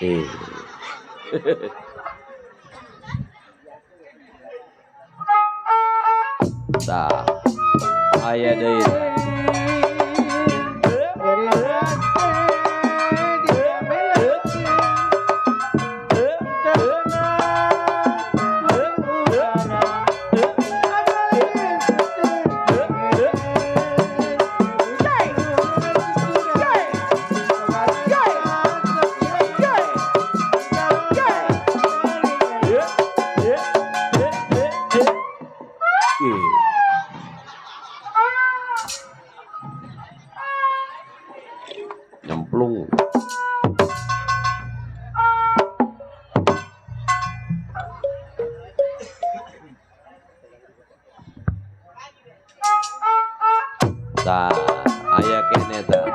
Eh. Tah. Aya deui. Nyemplung. Tah, aya keneh tah.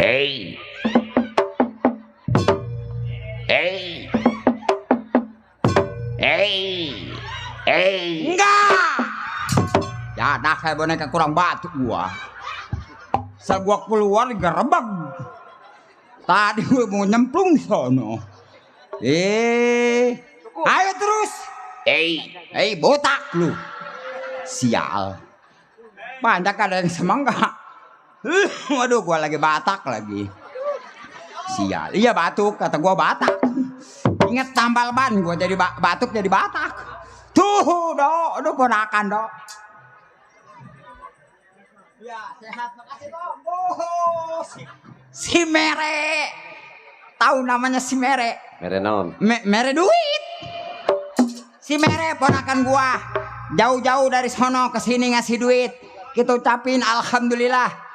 Hey. Hey. Hey. Hey. Enggak. Ya dah kayak boneka kurang batuk gua. Sel gua keluar digerebek. Tadi gua mau nyemplung sono. Ayo terus. Hey, botak lu. Sial. Banyak ada yang semangat. Waduh, gua lagi batak lagi. Sial. Iya batuk, kata gua batak. Ingat tambal ban, gua jadi batuk jadi batak. Tuh, Dok, aduh ponakan, Dok. Ya, sehat, makasih, Dok. Oh, si Mere. Tahu namanya si Mere? Mere naon? Mere duit. Si Mere ponakan gua. Jauh-jauh dari sono ke sini ngasih duit. Kita ucapin alhamdulillah.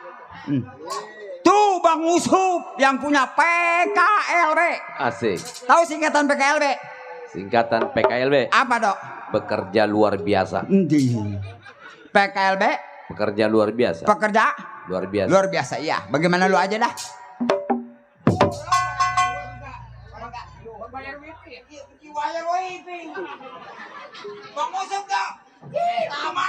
Tuh Bang Usup yang punya PKLB. Asik. Tahu singkatan PKLB? Singkatan PKLB. Apa, Dok? Bekerja luar biasa. PKLB? Pekerja luar biasa. Pekerja? Luar biasa. Luar biasa, iya. Bagaimana lu aja dah? Bang Usup, Dok. Lama.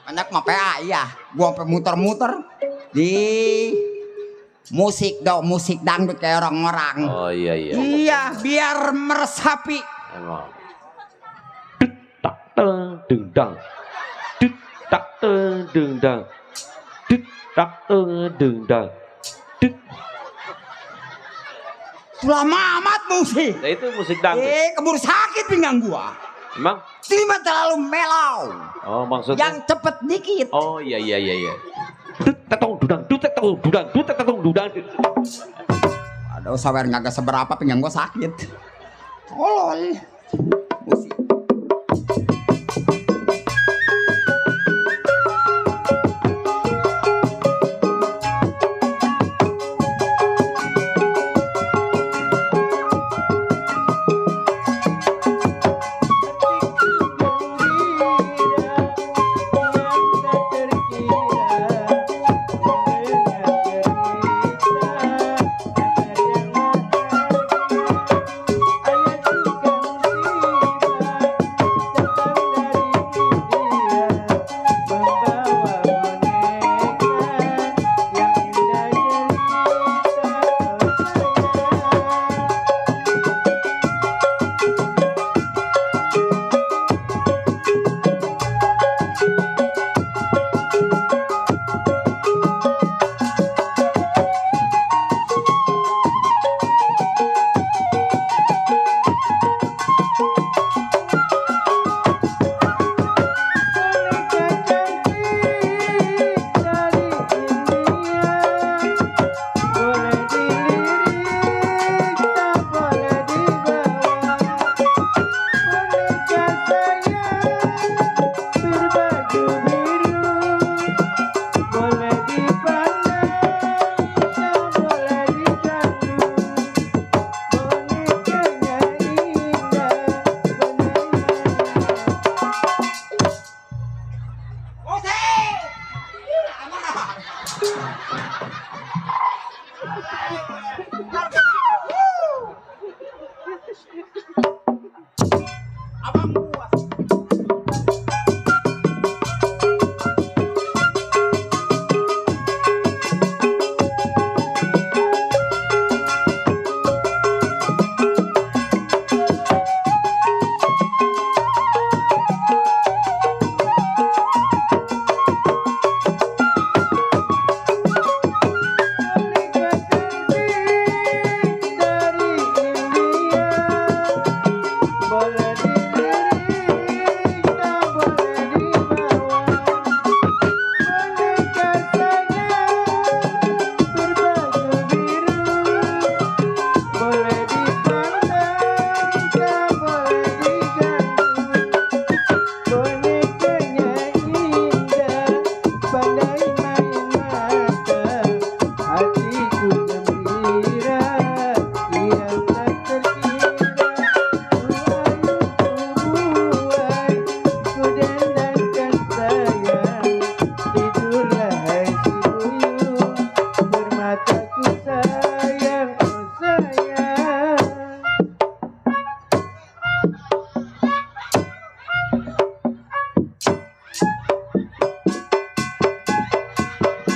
Banyak mah PA, iya. Gua sampai muter-muter di musik, Dok, musik dangdut kayak orang-orang. Oh iya. Iya, biar meresapi. Emang. Tak dendang. Tak dendang. Tak dendang. Lama amat musik. Nah itu musik dangdut. Keburu sakit pinggang gua. Emang? Terima terlalu melau. Oh maksudnya? Yang cepet dikit. Oh iya. Tetong dudang. Aduh, sawer nggak seberapa pinggang gua sakit. Tolol. Musik.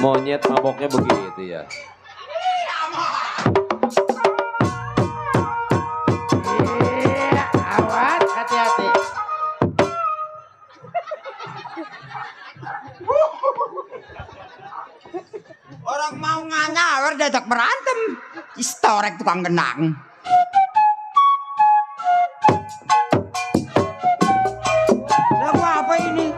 Monyet maboknya begitu ya. Iya, awas, hati-hati. Orang mau nganyawer diajak berantem. Istorek tukang genang. Lagu apa ini?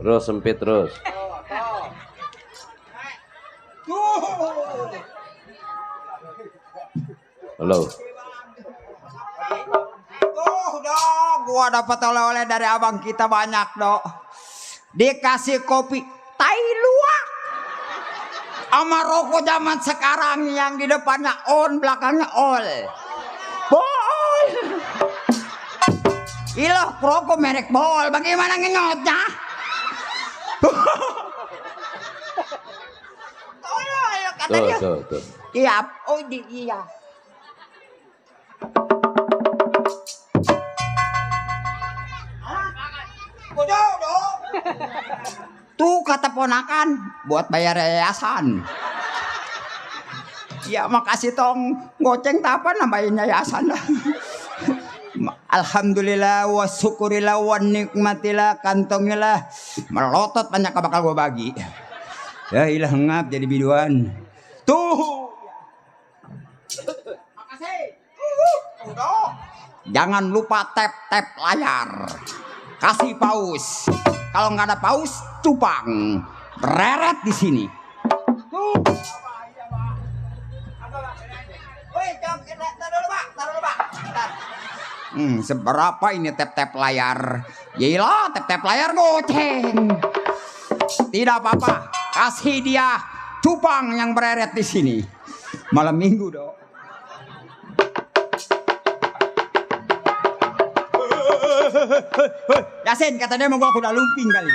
Terus sempit terus. Halo. Dok, gua dapat oleh-oleh dari abang kita banyak, Dok. Dikasih kopi tai luwak. Sama rokok zaman sekarang yang di depannya on, belakangnya all. Bol. Ilah, rokok merek Bol. Bagaimana ngenyotnya? Katanya. Tuh. Iya, oh iya. Tuh kata ponakan buat bayar yayasan. Ya makasih tong goceng apa nambahin yayasan lah. Alhamdulillah wa syukurillah wa nikmatillah kantongilah melotot banyak bakal gua bagi. Ya ilah ngap jadi biduan. Tuh. Makasih. Jangan lupa tap layar. Kasih paus. Kalau nggak ada paus, cupang. Bereret di sini. Tuh. Seberapa ini tap layar? Yalah, tap layar goceng. Tidak apa-apa. Kasih dia cupang yang bereret di sini. Malam minggu, Dok. Yasin, kata dia mau gua kuda lumping kali.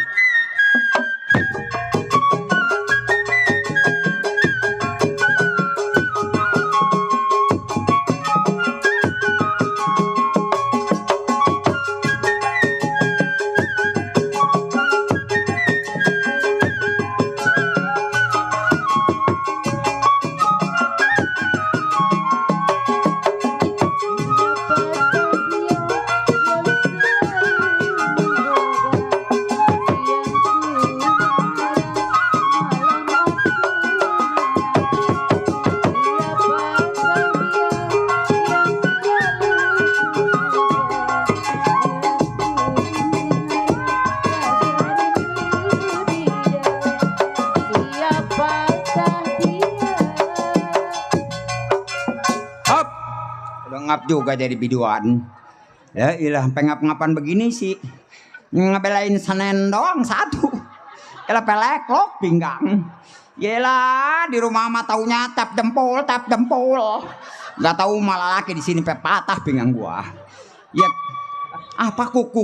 Ngap juga jadi biduan. Ya ilah, sampai ngap-ngapan begini sih. Ngebelain Senen doang satu. Yalah peleklok pinggang. Yelah di rumah mah taunya tap jempol. Gak tahu malah laki di sini patah pinggang gua. Ya apa kuku.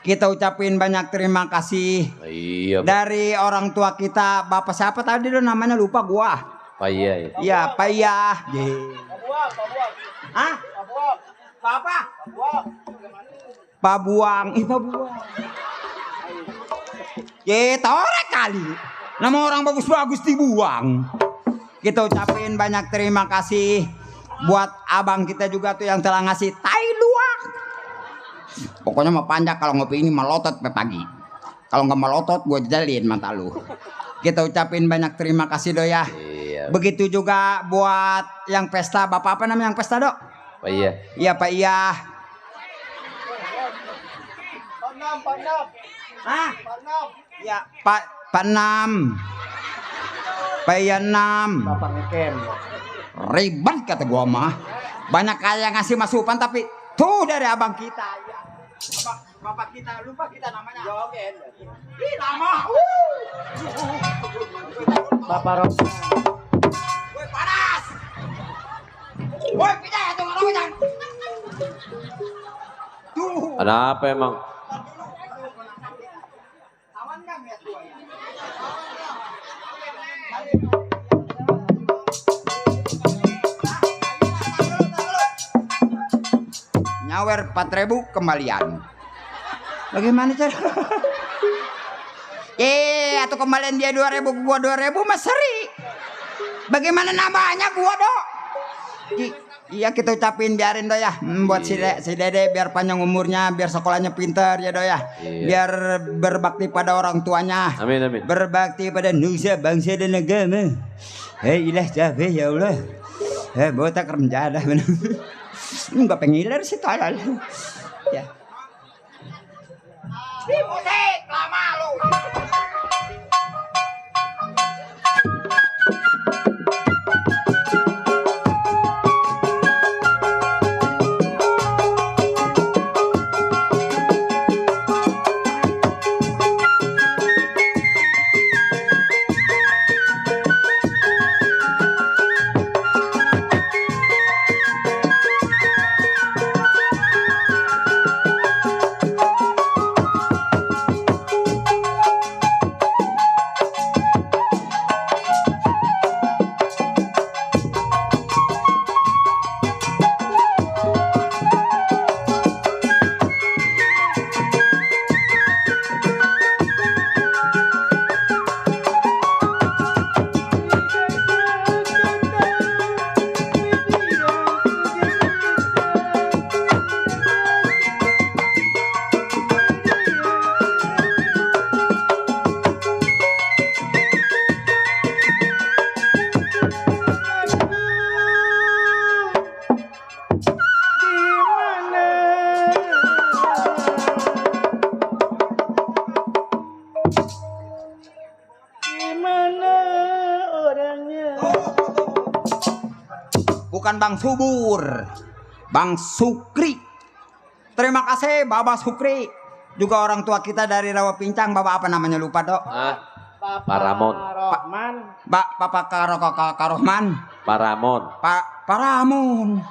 Kita ucapin banyak terima kasih Iya, dari orang tua kita. Bapak siapa tadi lo namanya lupa gua. Pak iya ya. Iya, Pak Iya. Hah? Apa? Pak Buang. Pak Buang. Ya, torek kali. Nama orang bagus-bagus dibuang. Kita ucapin banyak terima kasih buat abang kita juga tuh yang telah ngasih tai luak. Pokoknya mah panjang kalau ngopi ini melotot pe pagi. Kalau nggak melotot gue jalin mata lu. Kita ucapin banyak terima kasih do ya. Iya. Begitu juga buat yang pesta. Bapak apa namanya yang pesta dok? Pak iya. Iya Pak Iya. Ah, ya Pak Nam. Pak Iya Nam. Bapak ngeken. Ribet kata gua mah. Banyak kaya ngasih masukan tapi tuh dari abang kita ya. Bapak kita lupa kita namanya. Jogen. Ih lama. Bapak Rosan. Woi panas. Woi pindah ya tuh orang. Tuh. Ada apa emang? Awan enggak ya tua ya? Nyawer 4.000 kembalian. Bagaimana cara? Atau kembalian dia 2.000 gua 2.000 mas seri. Bagaimana namanya gua dok? Iya kita ucapin biarin do ya. Buat si Dede biar panjang umurnya, biar sekolahnya pintar ya do ya. Iya. Biar berbakti pada orang tuanya. Amin amin. Berbakti pada nusa bangsa dan agama. Hei ilah capek ya Allah. Botak renjadah benar. Enggak pengiler sih tolol. Ya. Musik lama lu. Bukan Bang Subur, Bang Sukri. Terima kasih Bapak Sukri. Juga orang tua kita dari Rawa Pincang. Bapak apa namanya lupa dok? Pak Ramon. Rohman. Bapak Karohman. Pak Ramon. Pak Ramon.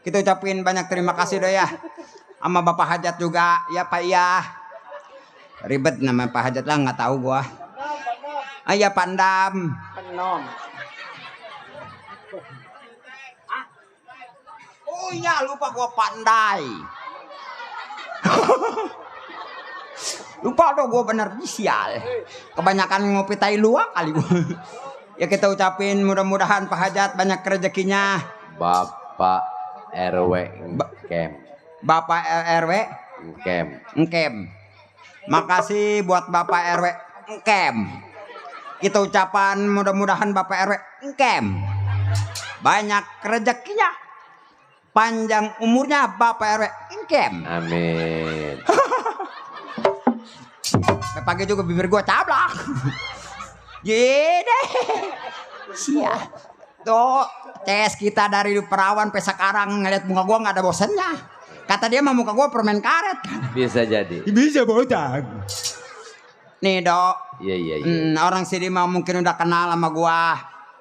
Kita ucapin banyak terima kasih dok ya. Sama Bapak Hajat juga ya Pak Iya. Ribet nama Pak Hajat lah nggak tahu gua. Ya Pandam. Penom. Oh iya lupa gua pandai. Lupa dong gua bener sial. Kebanyakan ngopi tai luak kali gua. Ya kita ucapin mudah-mudahan Pak Hajat banyak rezekinya. Bapak RW Ngkem. Bapak RW Ngkem. Makasih buat Bapak RW Ngkem. Kita ucapan mudah-mudahan Bapak RW Ngkem banyak rezekinya. Panjang umurnya Bapak RW Ngkem. Amin. Pagi juga bibir gua cablak. Gede. Sia. Tuh, tes kita dari perawan sampai sekarang ngeliat muka gua nggak ada bosannya. Kata dia mah muka gua permen karet. Bisa jadi. Bisa botak. Nih dok, Iya iya iya. orang sini mah mungkin udah kenal sama gua.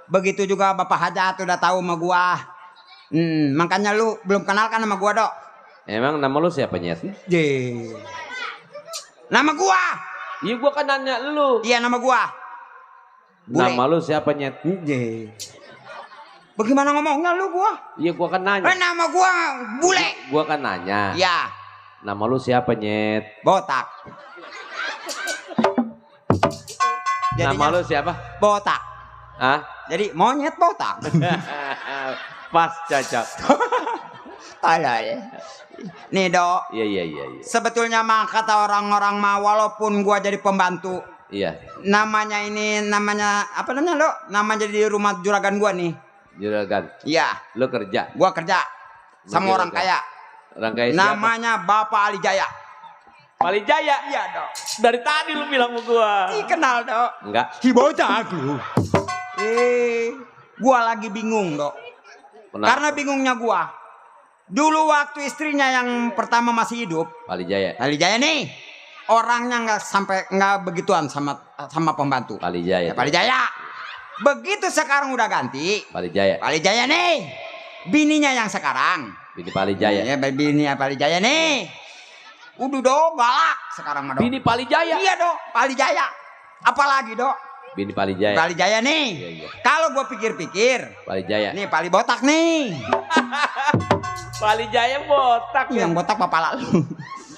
Begitu juga Bapak Hajat udah tahu sama gua. Makanya lu belum kenal kan sama gua dok? Emang nama lu siapa Nyet? Ye. Nama gua? Iya gua kan nanya lu. Iya nama gua. Bule. Nama lu siapa Nyet? Ye. Bagaimana ngomongnya lu gua? Iya gua kan nanya. Nama gua Bule. Gua kan nanya. Ya, Nama lu siapa Nyet? botak. Nama lu siapa? Botak. Hah? Jadi monyet botak. Pas cocok. Tolol. Nih dok, Iya iya iya iya. sebetulnya mah kata orang-orang mah walaupun gua jadi pembantu, Iya. namanya apa namanya lo? Nama jadi rumah juragan gua nih. Juragan. Iya, Lu kerja. gua kerja sama orang Juragan. kaya. Orang kaya siapa? Namanya Bapak Ali Jaya. Pali Jaya. Iya dok. Dari tadi lu bilang sama gua. Ih, kenal dok. Enggak. Si botak lu. Gua lagi bingung dok. Kenapa? Karena bingungnya gua. Dulu waktu istrinya yang pertama masih hidup, Pali Jaya. Ali Jaya nih, orangnya nggak begituan sama pembantu. Pali Jaya. Pak Jaya. Begitu sekarang udah ganti, Pali Jaya. Pak Jaya nih, bininya yang sekarang. Bini Pali Jaya. Ya, bininya Pak Jaya nih. Udah dong galak sekarang mah dok. Bini Pali Jaya. Iya dok, Pak Jaya. Apalagi dok, Bini Pali Jaya. Pak Jaya nih. Iya, iya. Kalau gua pikir-pikir, Pali Jaya. nih Pali botak nih. Pali Jaya botak ya. Yang botak bapak lalu.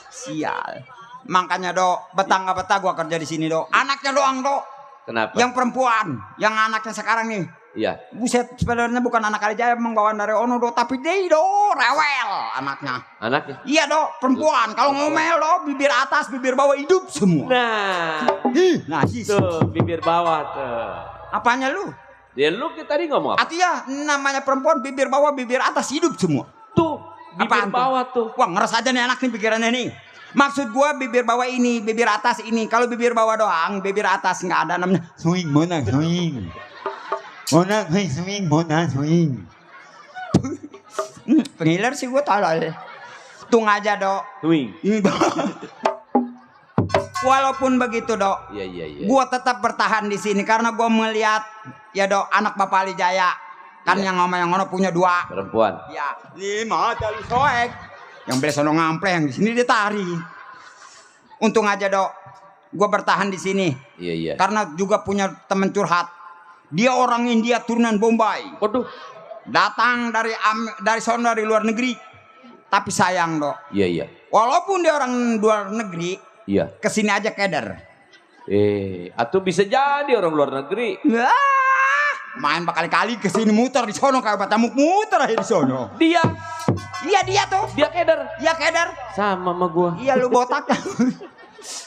Sial. Makanya dok, betah nggak betah gua kerja di sini dok. Anaknya doang dok. Kenapa? Yang perempuan, yang anaknya sekarang nih. Iya. Buset, sebenarnya bukan anak Ali Jaya emang bawaan dari Ono dok, tapi dia dok rewel anaknya. Anaknya. Iya dok, perempuan. Kalau ngomel dok, bibir atas, bibir bawah hidup semua. Nah. Nah, Tuh, bibir bawah tuh. apanya lu? Dia lu tadi ngomong apa? Artinya namanya perempuan bibir bawah, bibir atas hidup semua. Tuh, bibir Apaan tuh? bawah tuh. Wah ngeres aja nih anak nih pikirannya nih. Maksud gua bibir bawah ini, bibir atas ini. Kalau bibir bawah doang, bibir atas nggak ada namanya. Swing, monang, swing. Monang, swing, monang, swing. Pengiler sih gua tolol. Tung aja dok. Wing. Walaupun begitu dok, Iya iya iya. gua tetap bertahan di sini karena gua melihat ya dok anak Bapak Ali Jaya kan Iya. yang ngomong yang ngono punya 2. Perempuan. Ya, 5 kali soek. Yang beres sono ngampleng di sini dia tari. Untung aja dok, gua bertahan di sini Iya iya. karena juga punya teman curhat. Dia orang India turunan Bombay, Waduh. datang dari sono dari luar negeri. Tapi sayang dok, Iya iya. walaupun dia orang luar negeri, Iya. kesini aja keder. Atau bisa jadi orang luar negeri. Main berkali-kali kesini muter di sono kayak batamuk muter aja di sono. Dia Iya dia tuh, keder. iya keder. Sama sama gua. Iya lu botak.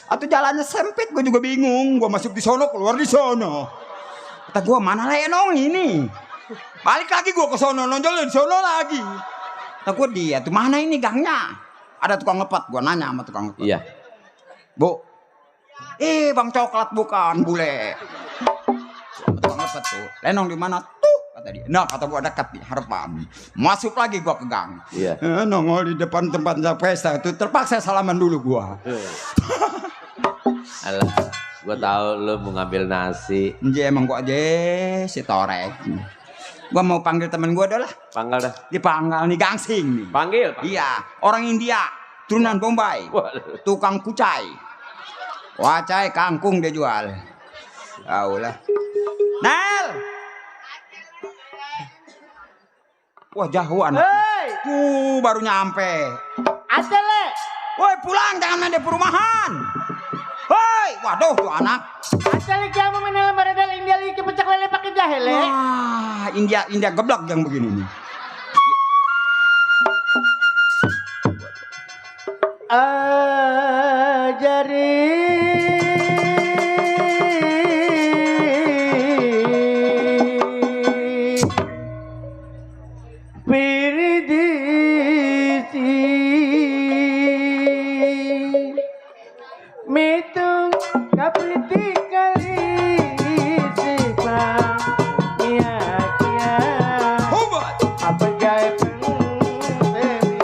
Atau jalannya sempit, gue juga bingung. Gue masuk di sono, keluar di sono. Kata gue mana lenong ini? Balik lagi gue ke sono, nonjol di sono lagi. Kata gue dia tuh mana ini gangnya? Ada tukang ngepet, gue nanya sama tukang ngepet. Iya. Bu, bang coklat bukan bule. Sama tukang ngepet tuh, lenong di mana? Tuh kata dia. Nah kata gue dekat nih harapan. Masuk lagi gue ke gang. Iya. Nongol di depan tempat pesta itu terpaksa salaman dulu gue. Alah, gua tahu lu mau ngambil nasi. Jadi emang gua aja si torek. Gua mau panggil temen gua dah lah. Panggal dah. Dipanggil nih gangsing nih. Panggil. Iya, orang India, turunan Bombay. Waduh. Tukang kucai. Wacai kangkung dia jual. Tahu lah. Nel. Wah jauhan. Hei, Baru nyampe. ada le. Woi pulang jangan main di perumahan. Hoi, waduh tuh anak. Ada le kamu menel meredal India lagi kepecak lele pakai jahe le. Wah, India geblok yang begini nih. Ajari Piridisi Mitung kapiti kali sifat Iya iya Hubat. apa jaya pendewi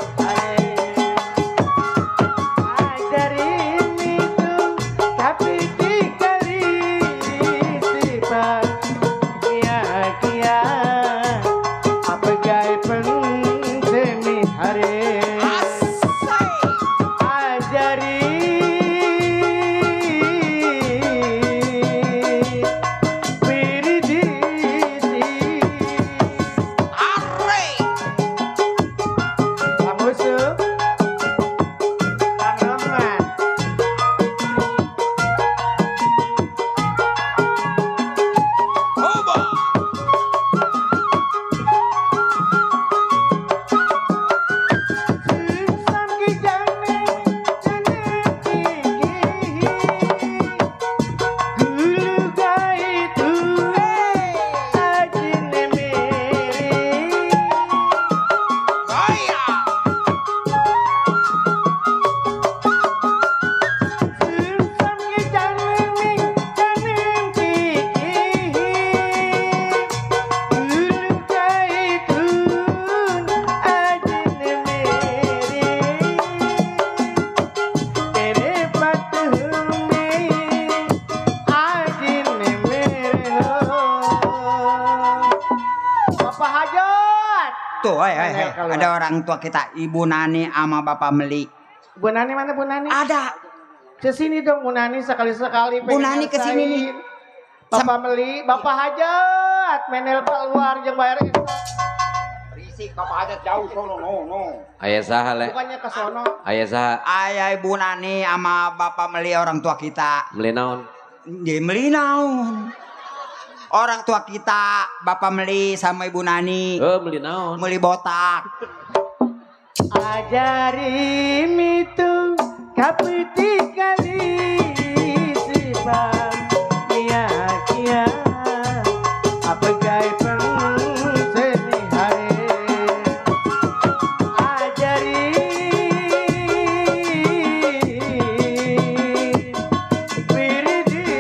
ajari mitung kapiti Tuh, Menel keluar. ada orang tua kita, Ibu Nani sama Bapak Meli. Bu Nani mana Bu Nani? Ada. Kesini dong Bu Nani sekali-sekali. Bu Nani kesini nih. Bapak Meli, Bapak Hajat, menel keluar yang bayar. Risik Bapak Hajat jauh sono, no. Ayah saha le. Bukannya ke sono. Ayah saha. Ayah Ibu Nani sama Bapak Meli orang tua kita. Beli naon. Dia Meli naon. Orang tua kita, Bapak Meli sama Ibu Nani. Beli naon. Meli botak. Ajari itu kapiti kali sifat kia apa gai seni hari ajari wiridisi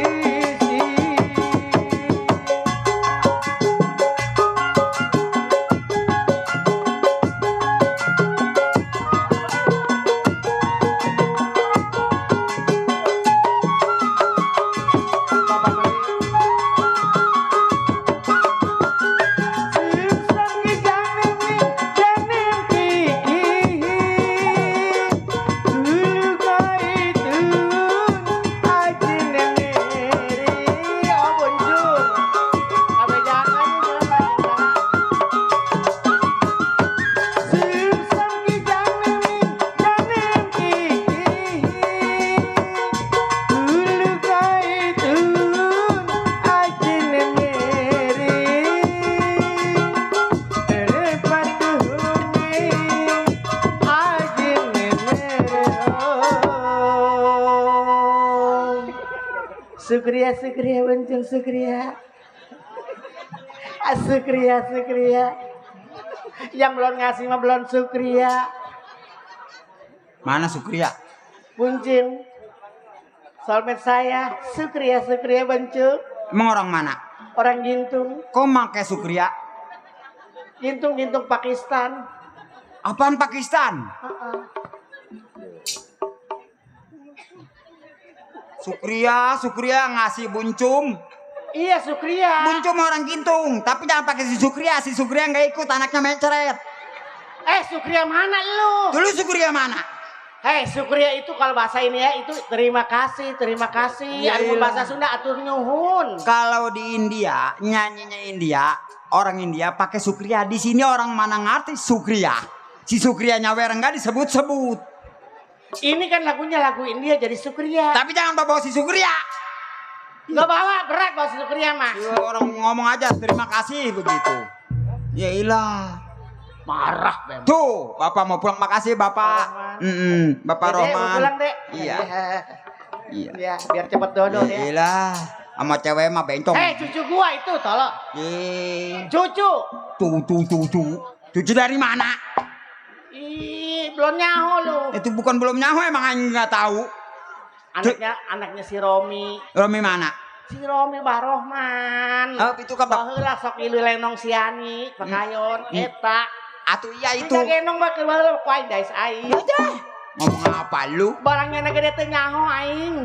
Sukriya muncul Sukriya. Sukriya. Yang belum ngasih mah belum Sukriya. Mana Sukriya? Muncul. Soulmate saya Sukriya muncul. Emang orang mana? Orang Gintung. Kok make Sukriya? Gintung Pakistan. Apaan Pakistan? Sukriya ngasih buncung. Iya Sukriya. Buncung orang Gintung, tapi jangan pakai si Sukriya nggak ikut, anaknya mencret. Sukriya mana lu? Dulu Sukriya mana? Sukriya itu kalau bahasa ini ya itu terima kasih. Ada bahasa Sunda atur nyuhun. Kalau di India, nyanyinya India, orang India pakai Sukriya. Di sini orang mana ngerti Sukriya? Si Sukriya nyawer enggak disebut-sebut. Ini kan lagunya lagu India jadi Sukriya. Tapi jangan bawa si Sukriya. Gak bawa berat bawa si Sukriya mah. Orang ngomong aja terima kasih begitu. Ya ilah. Marah memang. Tuh, Bapak mau pulang, makasih Bapak. Bapak Dek, mau Roman. pulang Dek. Iya. Iya, biar cepet dodo Ya ya. ilah. Sama cewek mah bencong. Cucu gua itu tolong. Cucu. Tuh. Cucu dari mana? Belum nyaho lu. Itu bukan belum nyaho, emang anjing nggak tahu. Anaknya si Romi. Romi mana? Si Romi Barohman. Itu kan baheula sok ilu lenong siani, pakayon, eta. Atuh iya itu. Kita genong bakal baheula ku aing dais aing. Ngomong apa lu? Barangnya negede teh nyaho aing.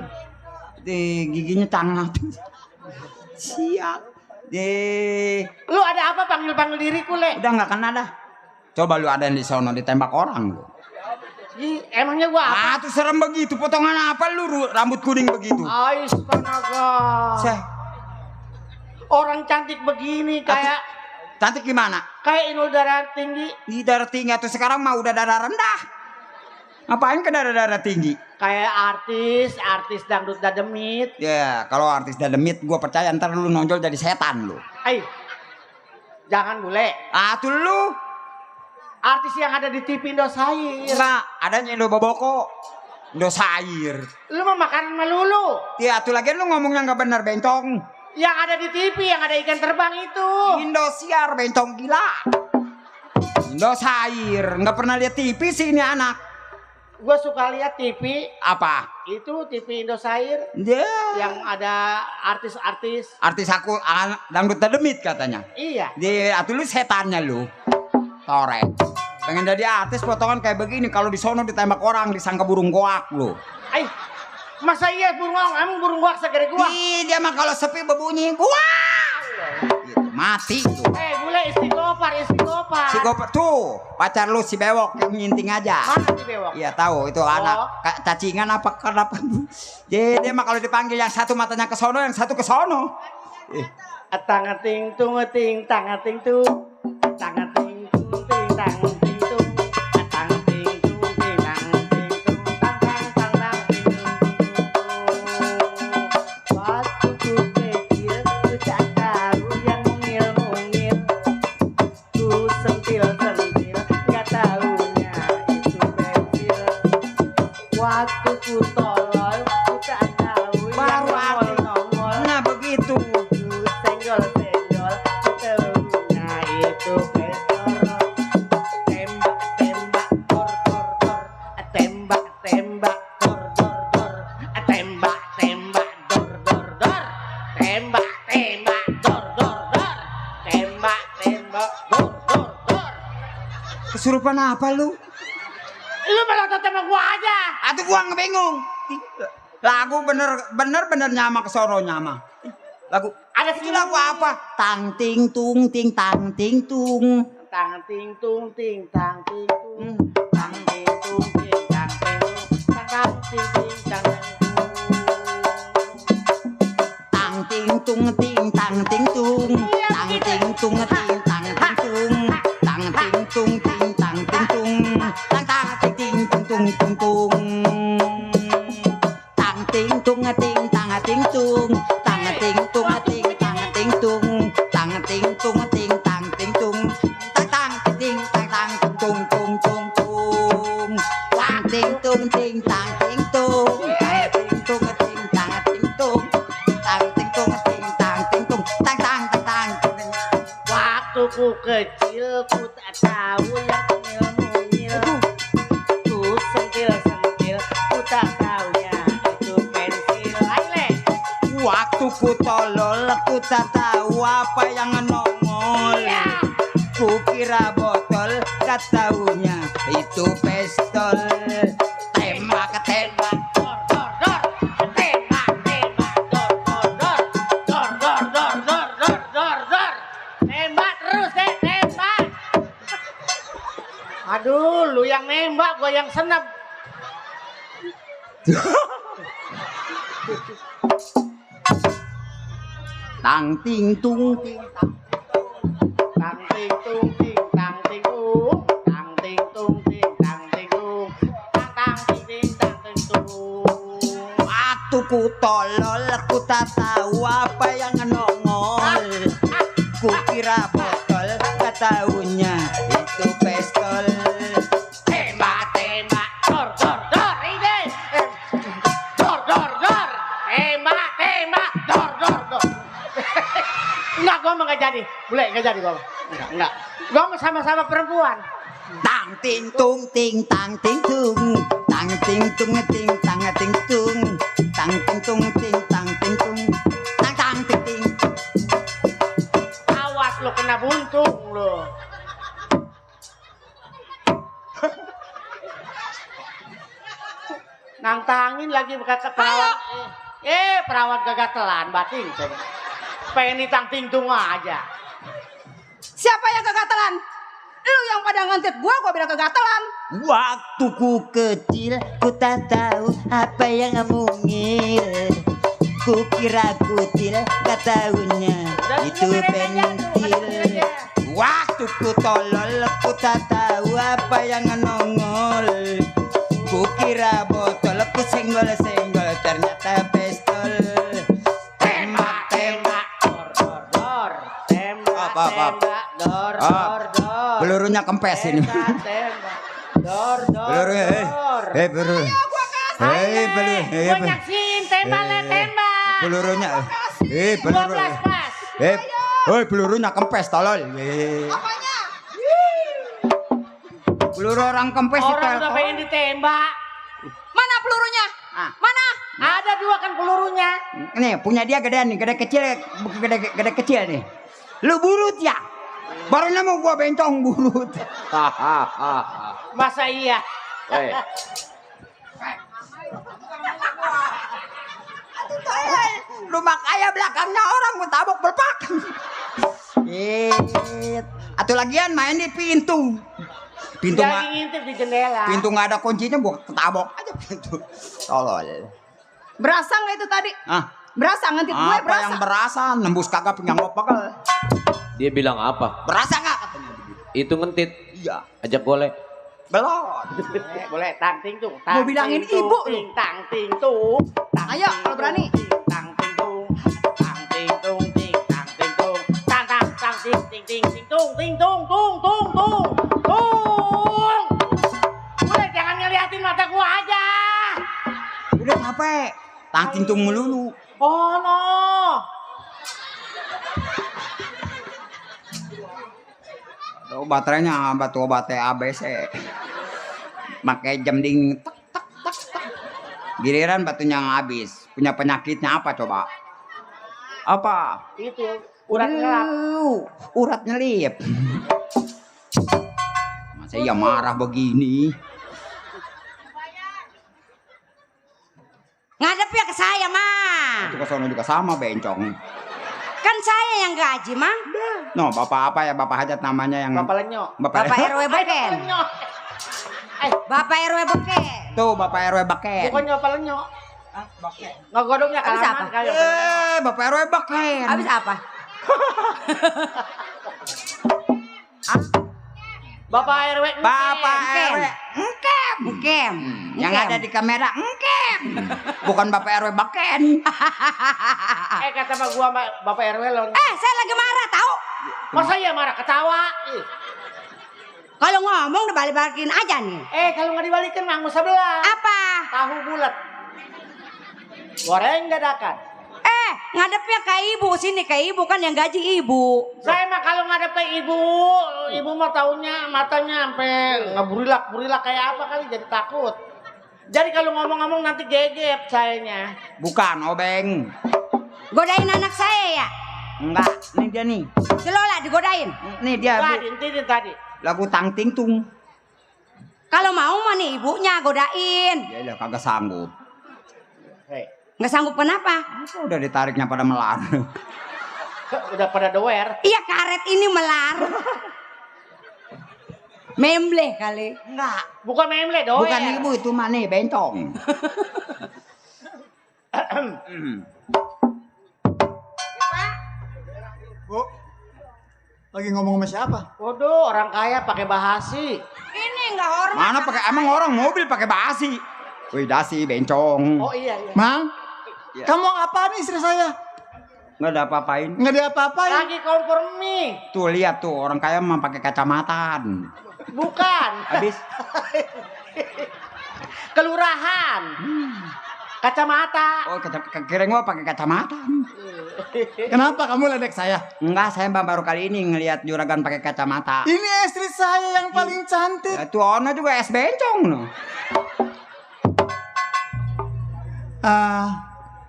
Giginya tangah tuh. Siap. Lu ada apa panggil diriku le? Udah nggak kena dah. Coba lu ada yang di sono ditembak orang lu. Emangnya gua apa? Tuh serem begitu, potongan apa lu rambut kuning begitu? Astaga. Orang cantik begini kayak cantik gimana? Kayak Inul darah tinggi. Di darah tinggi atau sekarang mah udah darah rendah. Ngapain ke darah tinggi? Kayak artis dangdut dademit. Ya, kalau artis dademit gua percaya ntar lu nonjol jadi setan lu. Jangan bule. Tuh lu. Artis yang ada di TV Indosiar. Enggak, adanya Indo Boboko. Indosiar. Lu mau makanan melulu. Ya, tuh lagi lu ngomongnya nggak benar, bencong. Yang ada di TV, yang ada ikan terbang itu. Indosiar, bencong gila. Indosiar, nggak pernah lihat TV sih ini anak. Gua suka lihat TV. Apa? Itu TV Indosiar. Yang ada artis-artis. Artis aku dangdut demit katanya. Iya. Atuh lu setannya lu. Torek. Pengen jadi artis potongan kayak begini, kalau di sono ditembak orang disangka burung goak lu. Masa iya burung goak? Emang burung goak segede gua? Dia mah kalau sepi berbunyi goak. Gitu, mati tuh. Bule istighfar. Gopar. Si Gopar tuh pacar lu si Bewok yang nyinting aja. Mana si Bewok? Iya tahu itu anak cacingan apa kenapa? Dia mah kalau dipanggil yang satu matanya ke sono, yang satu ke sono. Tang ting tung ting tang ting tung tang ting tung ting tang ting tung tang ting tung ting tang ting tung tang tang tang tang ting tung. Waktu ku kecil ku tak tahu yang mungil-mungil, ku sentil-sentil gak taunya itu pensil. Waktu ku tolol ku tak tahu yang nongol-nongol. Nah begitu. Senggol-senggol telunya itu pistol. Tembak-tembak dor-dor-dor, tembak-tembak dor-dor-dor, tembak-tembak dor-dor-dor, tembak-tembak dor-dor-dor, tembak-tembak dor-dor-dor. Kesurupan apa lu? Lu melotot sama gua aja. Atuh gua ngebingung. Lagu bener nyama ke sono nyama. Lagu Ada itu lagu apa? Tang ting tung ting tang ting tung. tang ting tung ting tang ting tung tang ting tung ting tang ting tung tang ting ting tang Tang ting tung ting tang ting tung. Tang ting tung ting tang ting tung. Tang ting tung ting tang ting tung. Tang tang ting ting tung tung tung tung. Tang ting tung ting tang ting tung. Tang ting tung ting tang ting tung. Tang ting tung ting tang ting tung. Tang tang ting ting tang tang tung tung tung tung. Tang ting tung ting tang ting tung. Tang ting tung ting tang ting tung. Tang ting tung ting tang ting tung. Tang tang tang tang. Waktu ku kecil ku tak tahu yang mungil-mungil, ku sentil-sentil ku tak taunya itu pensil. Aile Waktu ku tolol ku tak tahu apa yang nongol. Ku kira botol kataunya itu pistol. Tembak-tembak dor dor dor, tembak-tembak dor dor dor, dor dor dor dor dor dor dor, tembak terus tembak. Aduh, lu yang nembak, gua yang senep. tang ting tung ting tang. Tang ting tung ting tang ting tung, tang ting tung ting tang ting tung, tang tang ting ting tang ting tung. Waktu ku tolol ku tak tahu apa yang nongol. Ku kira botol kataunya itu pistol. Tembak-tembak dor dor dor ide. Dor dor dor. Tembak-tembak dor dor dor. Enggak, gua mah enggak jadi. Boleh enggak jadi gua. Enggak. Gua mau sama-sama perempuan. Tang ting tung ting tang ting tung. Tang ting tung ting tang ting tung. Tang ting tung ting tang ting tung. Tang tang ting ting. Awas lo kena buntung lo. Nantangin lagi kata perawan. Perawan gagatelan bating. Pengen ditang tingtung aja. Siapa yang kegatelan? Lu yang pada ngantit gua bilang kegatelan. Waktu ku kecil ku tak tahu apa yang mungil. Ku kira kutil gak taunya itu pentil. Waktu ku tolol ku tak tahu apa yang nongol. Ku kira botol ku senggol-senggol ternyata pistol. Tembak-tembak Dor dor dor. Tembak tembak dor dor dor. pelurunya kempes ini. Tembak dor dor Pelurunya dor. peluru. Peluru. Gua nyaksin tembaknya tembak. Pelurunya. 12 pas. Pelurunya kempes tolol. Apanya? Peluru orang kempes Orang udah pengen ditembak. Mana pelurunya? Ah. Mana? Ada 2 kan pelurunya. Nih punya dia gedean nih, gede kecil nih. Lu burut ya? Baru nemu gua bencong burut. Masa iya? Rumah kaya belakangnya orang mau tabok belpak. Atau lagian main di pintu. Pintu Jadi nggak ngintip di jendela. pintu nggak ada kuncinya, gua ketabok aja pintu. Tolol. Berasa nggak itu tadi? Ah, Berasa ngantit gue apa yang berasa? Nembus kagak pinggang gua pegal. Dia bilang apa? Berasa nggak katanya begitu? Itu ngentit. Iya. Ajak golek. Belum. Boleh tang ting tung. Gua bilangin ibu lu. Ting tang ting tung. Tang, Ayo, ting, kalau berani. tung, ting, tang ting tung. Tang ting tung ting tang ting tung. Tang tang tang ting ting ting ting tung ting tung tung tung tung. Tung. Udah jangan ngeliatin mata gua aja. Udah capek. Tangting tung melulu. Oh no. Tuh baterainya batu obatnya ABC. Pakai jam ding tak tak tak tak. Giliran batunya yang habis. Punya penyakitnya apa coba? Apa? Itu urat ngelap. Urat nyelip. Masa iya marah begini? Ngadep ya ke saya, Mang. Itu ke sono juga sama bencong. Kan saya yang gaji, Mang. No, bapak apa ya? Bapak hajat namanya yang Bapak lenyok. Bapak Bapak RW Beken. Lenyok. Bapak RW Beken. Tuh, Bapak RW Beken. Bukannya Bapak lenyok. Ngegodongnya Habis kalaman apa? kayak Bapak RW Beken. Habis apa? Bapak RW. Bapak Engkem. RW Engkem. Engkem. Yang ada di kamera Engkem. Bukan Bapak RW Beken. Kata gua Bapak RW lo. Saya lagi marah, tahu? Masa iya marah ketawa? Ih. Kalau ngomong udah balik-balikin aja nih. Kalau nggak dibalikin manggu sebelah. Apa? Tahu bulat. Goreng dadakan. Ngadepnya ke ibu sini, ke ibu kan yang gaji ibu. Saya mah kalau ngadepin ibu mah taunya matanya sampai ngeburilak kayak apa kali jadi takut. Jadi kalau ngomong-ngomong nanti gegep sayanya. Bukan, obeng. Godain anak saya ya? Enggak, ini dia nih. Si Lola digodain. Nih dia Bu. Tadi, tadi. Lagu tangting tung. Kalau mau mah nih ibunya godain. Ya udah kagak sanggup. Hei, Nggak sanggup kenapa? Masa udah ditariknya pada melar. udah pada doer. Iya karet ini melar. Membleh kali. Enggak. Bukan memle doer. Bukan ibu itu mah nih bencong. Bu, lagi ngomong sama siapa? Waduh, orang kaya pakai bahasi. Ini nggak hormat. Mana pakai emang orang mobil pakai basi. Wih dasi bencong. Oh iya. Mang, Iya. kamu apaan istri saya? Nggak ada apa-apain. Nggak ada apa-apain. Lagi kompromi. Tuh lihat tuh orang kaya mah pakai kacamataan. Bukan. Habis Kelurahan. Kacamata. oh kira gua pakai kacamata. Kenapa kamu ledek saya? Enggak, saya baru kali ini ngelihat juragan pakai kacamata. Ini istri saya yang paling cantik. Ya, tuh ono juga es bencong no.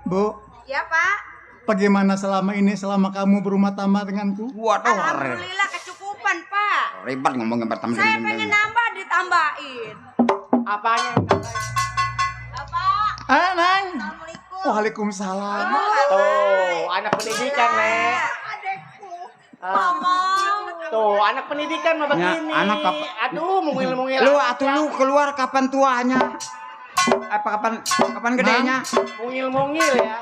Bu, Ya Pak. bagaimana selama kamu berumah tangga denganku? Waduh, Alhamdulillah kecukupan Pak. ribet ngomongin pertama. Saya pengen nambah ditambahin. Apanya? Bapak. Nang. Assalamualaikum. Waalaikumsalam. Tuh, anak pendidikan, Le. Adekku. Mama. Tuh, anak pendidikan mah begini. Ya, anak apa? Aduh, mungil-mungil. Lu atuh lu keluar kapan tuanya? Apa kapan gedenya? Mungil-mungil ya.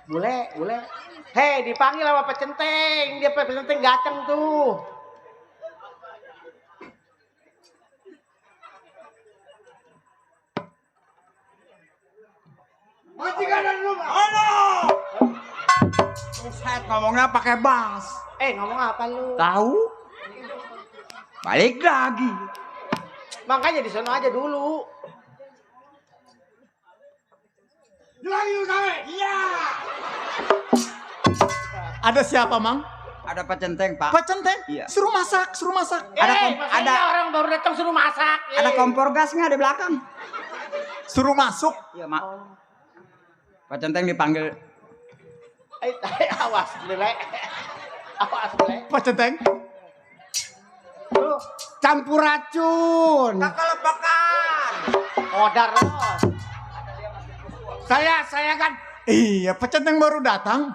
Bule. Hei, dipanggil sama Pak Centeng. Dia Pak Centeng gaceng tuh. Buset, ngomongnya pakai bass. Ngomong apa lu? Tahu? Balik lagi. Makanya di sono aja dulu. Ada siapa, Mang? Ada Pak Centeng, Pak. Pak Centeng? Iya. Suruh masak. Ada orang baru datang suruh masak. Ada kompor gasnya di belakang. Suruh masuk. Iya, Mak. Pak Centeng dipanggil. Awas, Bule. Awas, Bule. Pak Centeng. Tuh, Campur racun. Kakak lepakan. Odar lo. Saya kan. Iya, pecenteng baru datang.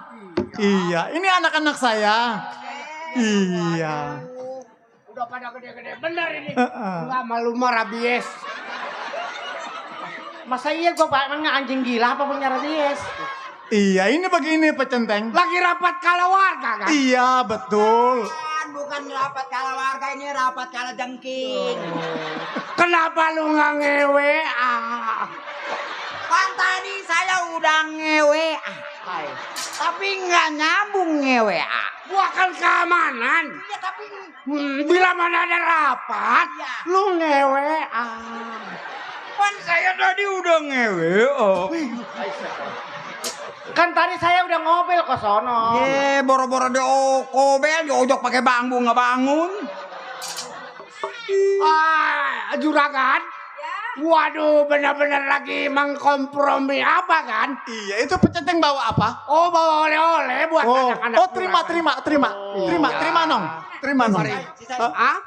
Iya, ini anak-anak saya. Iya. Udah pada gede-gede bener ini. Enggak malu mah rabies. Masa iya gue emangnya anjing gila apa punya rabies? Iya, ini begini pecenteng. Lagi rapat kala warga kan? Iya, betul. Bukan rapat kala warga, ini rapat kala jengking. Kenapa lu nggak ngewe? Kan tadi saya udah ngewe, tapi nggak nyambung ngewe. Gua kan keamanan. Ya tapi Bila mana ada rapat, Iya. lu ngewe. kan saya tadi udah ngewe. Kan tadi saya udah ngobel ke sono. Ye, boro-boro diokobel, diojok pakai bambu nggak bangun. Juragan. Waduh, benar-benar lagi mengkompromi apa kan? Iya, itu pecenteng bawa apa? Oh, bawa oleh-oleh buat anak-anak. Terima nong. Terima nong. Ah?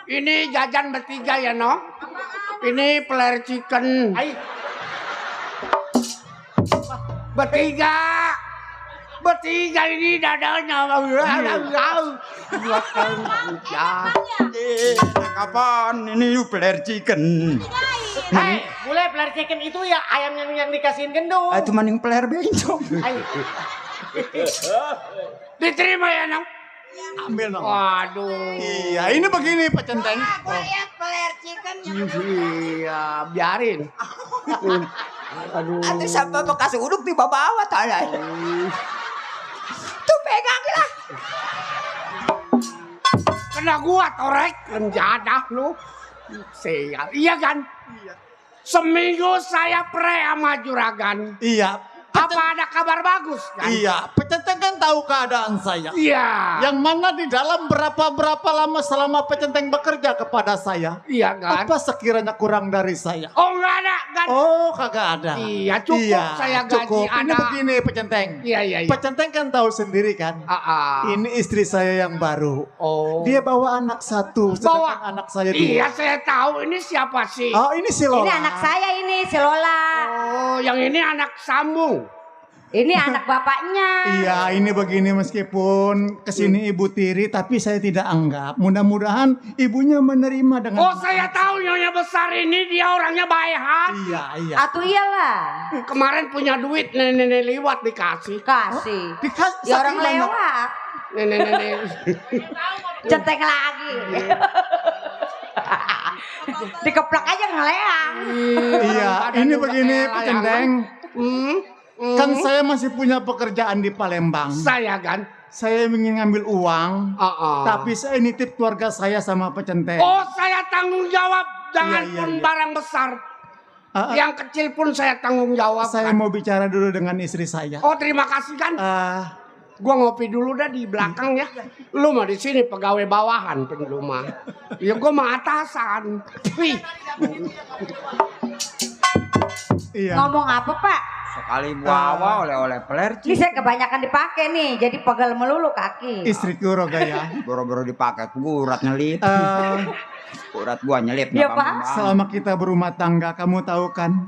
Ini jajan bertiga ya, Nong? Ini player chicken. Bertiga ini dadanya. Kapan ini player chicken? Hei, boleh player chicken itu ya ayam yang dikasihin gendut. Itu maning player bencong. Diterima ya, Nong? Ambil nong. Waduh. Iya, ini begini pecenteng. Lihat player chicken. Iya, biarin. Aduh. Nanti sampai bekas uduk di bawah tanah. Tuh pegang lah. Kena gua torek lenjadah lu. Sial. Iya kan? Seminggu saya pre sama juragan. Iya. Apa ada kabar bagus kan? Iya, pecenteng kan tahu keadaan saya. Iya. Yang mana di dalam berapa lama selama pecenteng bekerja kepada saya. Iya kan? Apa sekiranya kurang dari saya? Oh enggak ada kan? Oh, kagak ada. Iya, cukup saya gaji cukup. Ini ada. begini pecenteng. Iya. Pecenteng kan tahu sendiri kan. Ini istri saya yang baru. Oh. Dia bawa anak satu, sedangkan anak saya dua. Iya, saya tahu ini siapa sih? Oh, ini si Lola. Ini anak saya ini, si Lola. Oh, yang ini anak sambung. Ini anak bapaknya. Iya, ini begini meskipun kesini Ibu Tiri, tapi saya tidak anggap. Mudah-mudahan ibunya menerima dengan. Oh, saya tahu nyonya besar ini dia orangnya baik hati. Iya. Atuh iyalah. Kemarin punya duit nenek liwat dikasih. Kasih. Dikasih Ya orang lewat. Nenek. Centeng lagi. Dikeplak aja ngeleang. Iya, ini begini pecenteng. Kan Hmm? saya masih punya pekerjaan di Palembang. Saya kan. Saya ingin ngambil uang, tapi saya nitip keluarga saya sama pecenteng. Oh, saya tanggung jawab. Jangan Iya, pun iya. barang besar. Yang kecil pun saya tanggung jawab. Saya kan? mau bicara dulu dengan istri saya. Oh, terima kasih kan. Ah, Gua ngopi dulu dah di belakang ya. Lu mah di sini pegawai bawahan pen lu mah. Ya gua mah atasan. Wih. iya. Ngomong apa, Pak? Sekali bawa oleh-oleh player Ini saya kebanyakan dipakai nih, jadi pegel melulu kaki. Istriku Rogaya. Boro-boro dipakai urat nyelip. Urat gua nyelip. Iya, Pak. Selama kita berumah tangga, kamu tahu kan,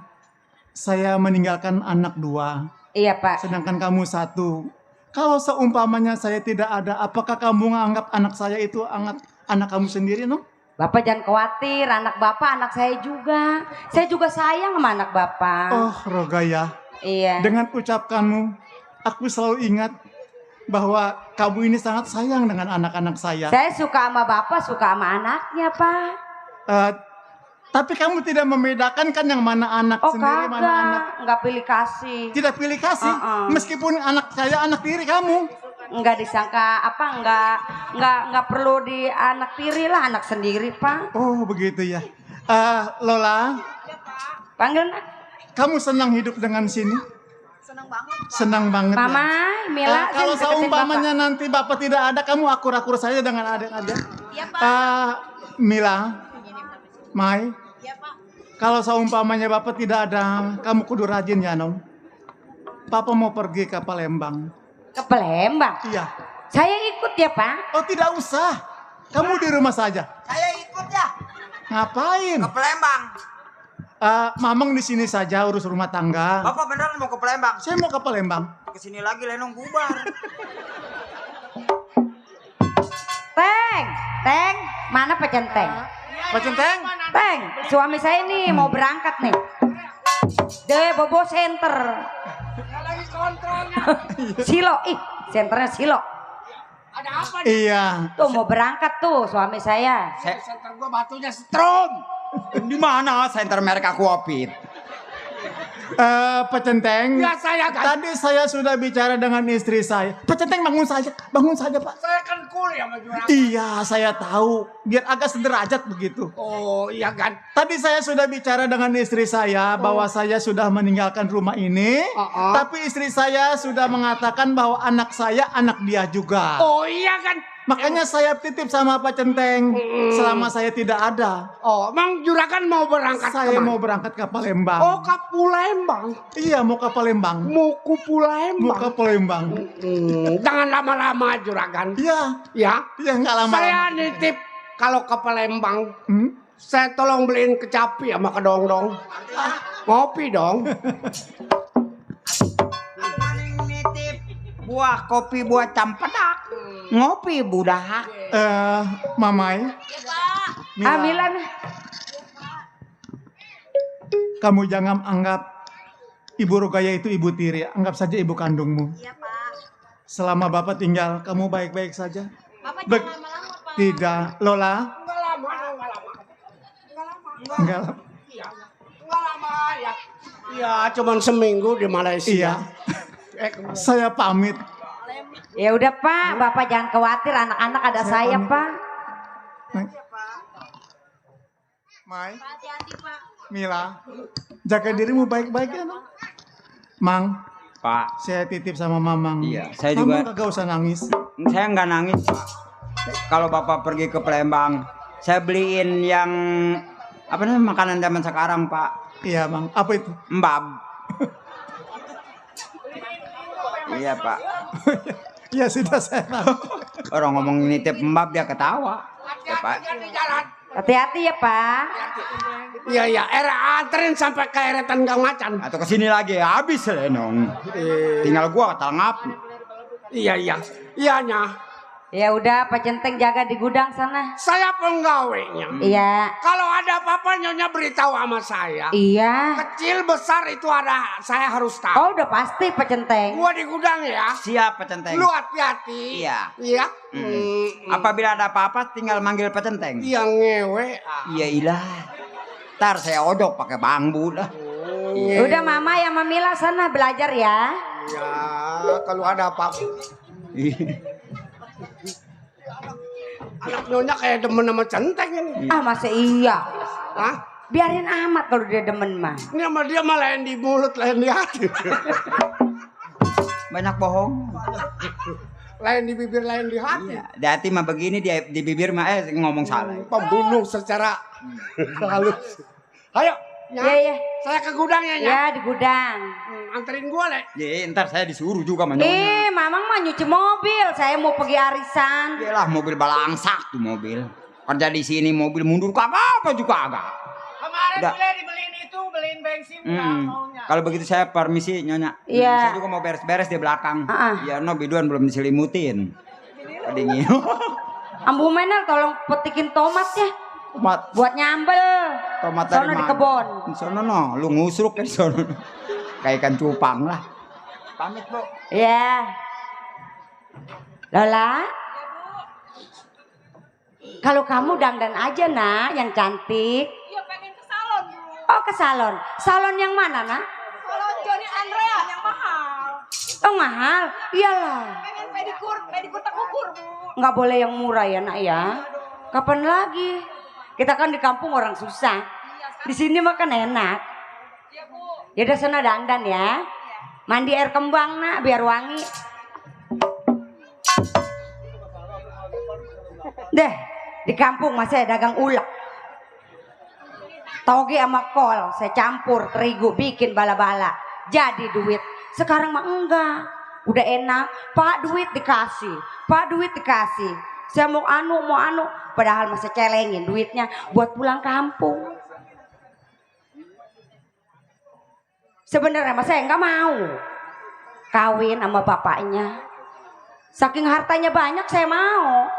saya meninggalkan anak 2, Iya, Pak. sedangkan kamu 1. Kalau seumpamanya saya tidak ada, apakah kamu menganggap anak saya itu anak kamu sendiri, no? Bapak jangan khawatir, anak Bapak anak saya juga. Saya juga sayang sama anak Bapak. Oh, Rogaya. Iya. Dengan ucapkanmu, aku selalu ingat bahwa kamu ini sangat sayang dengan anak-anak saya. Saya suka sama Bapak, suka sama anaknya, Pak. Tapi kamu tidak membedakan kan yang mana anak Oh, sendiri, mana anak. kagak. Enggak pilih kasih. Tidak pilih kasih, meskipun anak saya anak tiri kamu. Enggak disangka apa, enggak perlu di anak tiri lah, anak sendiri, Pak. Oh, begitu ya. Lola, Panggil nak. kamu senang hidup dengan sini? Senang banget. Mama, Ya? Mila, Kalau sini deketin seumpamanya Bapak. nanti Bapak tidak ada, kamu akur-akur saja dengan adik-adik. Iya, Pak. Mila, Mai. Iya, Pak. Kalau seumpamanya Bapak tidak ada, kamu kudu rajin ya, Non. Papa mau pergi ke Palembang. Ke Palembang. Iya. Saya ikut ya, Pak. Oh, tidak usah. Kamu di rumah saja. Saya ikut ya Ngapain? ke Palembang. Mamang di sini saja urus rumah tangga. Bapak beneran mau ke Palembang? Saya mau ke Palembang. Kesini lagi Lenong bubar. Teng, mana Pecenteng? Pecenteng? Teng, suami saya nih mau berangkat nih. De Bobo Center. Silo, senternya Silo. Ada apa nih? Iya. Tuh mau berangkat tuh suami saya. Center gua batunya strom. Di mana center merek Aquafit? Pecenteng. Ya saya kan. Tadi saya sudah bicara dengan istri saya. Pecenteng bangun saja Pak. Saya kan kuliah sama juragan. Iya, saya tahu. Biar agak sederajat begitu. Oh iya kan. Tadi saya sudah bicara dengan istri saya bahwa saya sudah meninggalkan rumah ini. Tapi istri saya sudah mengatakan bahwa anak saya anak dia juga. Oh iya kan. Makanya saya titip sama Pak Centeng selama saya tidak ada. Oh, Mang juragan mau berangkat Saya kemana? mau berangkat ke Palembang. Oh, ke Palembang. Iya, mau ke Palembang. Mau ke Palembang. Mau ke Palembang. Jangan lama-lama juragan. Iya, Ya. iya nggak lama. Saya nitip kalau ke Palembang. Hmm? Saya tolong beliin kecapi sama kedong-dong. Ngopi dong. Nitip buah kopi buah campedak. Ngopi budak. Mamai. Mila, Amilan. kamu jangan anggap Ibu Rogaya itu ibu tiri. Anggap saja ibu kandungmu. Iya, Pak. Selama Bapak tinggal, kamu baik-baik saja. Bapak Bek- jangan lama-lama, Pak. Tidak, Lola. Enggak lama. Enggak. Enggak lama ya. Iya, cuman seminggu di Malaysia. Iya. Saya pamit. Ya udah Pak, Bapak jangan khawatir, anak-anak ada saya pamit. Pak. Mai, Hati-hati Pak. Mila, jaga dirimu baik-baik ya, no? Mang, Pak, saya titip sama Mamang. Iya, saya Mamang juga. kagak usah nangis. saya nggak nangis, Pak. Kalau Bapak pergi ke Palembang, saya beliin yang apa namanya makanan zaman sekarang, Pak. Iya, Mang. Apa itu? Mbab. Iya, Pak. Iya, sudah saya tahu. Orang ngomong nitip mbab dia ketawa. Ya, Pak. Di jalan. Hati-hati ya Pak. Iya, iya. Anterin sampai ke eretan Gang Macan. Atau ke sini lagi habis Lenong. Tinggal gua talangap. Iya, iya. Iyanya. Ya udah Pak Centeng jaga di gudang sana. Saya penggawainya. Iya. Kalau ada apa-apa nyonya beritahu sama saya. Iya. Kecil besar itu ada, saya harus tahu. Oh udah pasti Pak Centeng. Gua di gudang ya. Siap, Pak Centeng. Lu hati-hati. Iya. Iya. Apabila ada apa-apa tinggal manggil Pak Centeng. Yang ngewe. Iya ilah. Ntar saya odok pakai bambu dah. Udah Mama ya Mamila sana belajar ya. Ya, kalau ada apa-apa. Anak nyonya kayak demen sama Centeng ini. Ah masa iya. Hah? Biarin amat kalau dia demen mah. Ini sama dia mah lain di mulut, lain di hati. Banyak bohong. Lain di bibir, lain di hati. Iya, di hati mah begini, di bibir mah ngomong salah. Pembunuh secara halus. Ayo, Nya. Iya iya. Saya ke gudangnya, Nya. Ya di gudang. Anterin gua, Le. Ya, ntar saya disuruh juga sama nyonya. Mamang mah nyuci mobil. Saya mau pergi arisan. Iyalah mobil balangsak tuh mobil. Kerja di sini mobil mundur kagak apa juga agak. Kemarin Udah. boleh dibeliin itu, beliin bensin nggak maunya. Kalau begitu saya permisi nyonya. Iya. Saya juga mau beres-beres di belakang. Ah. Ya no biduan belum diselimutin. Dingin. Ambu Menel tolong petikin tomat ya. Tomat, Buat nyambel. tomat Sono dari di mana? kebon. Sono no, lu ngusruk kan sono. Kayak ikan cupang lah. Pamit, Bu. Iya. Lola. Kalau kamu dandan aja nak, yang cantik. Iya pengen ke salon Bu. Oh ke salon. Salon yang mana nak? Salon Johnny Andrean yang mahal. Oh mahal. Iyalah. Pengen pedikur tak ukur Bu. Nggak boleh yang murah ya nak ya. Kapan lagi? Kita kan di kampung orang susah. Di sini makan enak. Iya Bu. Ya udah sana dandan ya. Mandi air kembang nak biar wangi. Deh, di kampung masih ada dagang ulek. Toge sama kol saya campur terigu bikin bala-bala. Jadi duit. Sekarang mah enggak. Udah enak. Pak duit dikasih. Pak duit dikasih. Saya mau anu. Padahal masih celengin duitnya buat pulang kampung. Sebenarnya mas saya nggak mau kawin sama bapaknya. Saking hartanya banyak saya mau.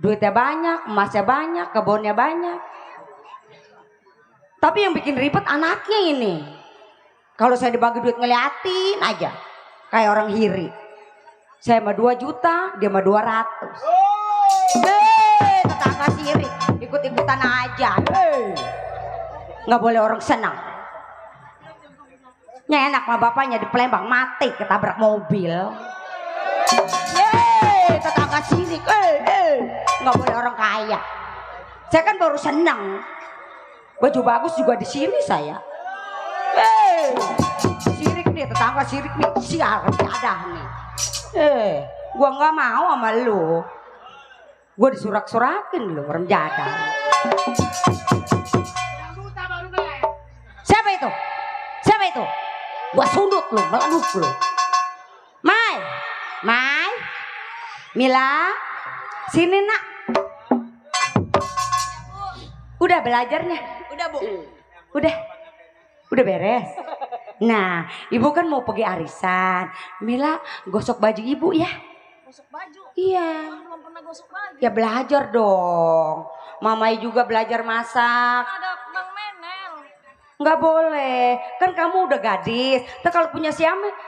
Duitnya banyak, emasnya banyak, kebunnya banyak. Tapi yang bikin ribet anaknya ini. Kalau saya dibagi duit ngeliatin aja. Kayak orang hiri. Saya mah 2 juta, dia mah 200. Tetangga sirik, ikut-ikutan aja. Nggak boleh orang senang. Nyenak sama bapaknya di Palembang mati ketabrak mobil. Tetangga sirik, nggak boleh orang kaya. Saya kan baru senang. Baju bagus juga di sini saya. Sirik nih, tetangga sirik nih, sial ada nih. Gua nggak mau sama lu. Gua disurak-surakin lu orang jadah. Siapa itu? Siapa itu? Gua sundut lu, meleduk lu. Mai, Mila, sini nak. Udah belajarnya? Udah Bu. Udah beres. Nah, ibu kan mau pergi arisan. Mila gosok baju ibu ya. Gosok baju. Iya. Belum pernah gosok baju. Ya belajar dong. Mamai juga belajar masak. Ada Bang Menel. Nggak boleh. Kan kamu udah gadis. Terus kalau punya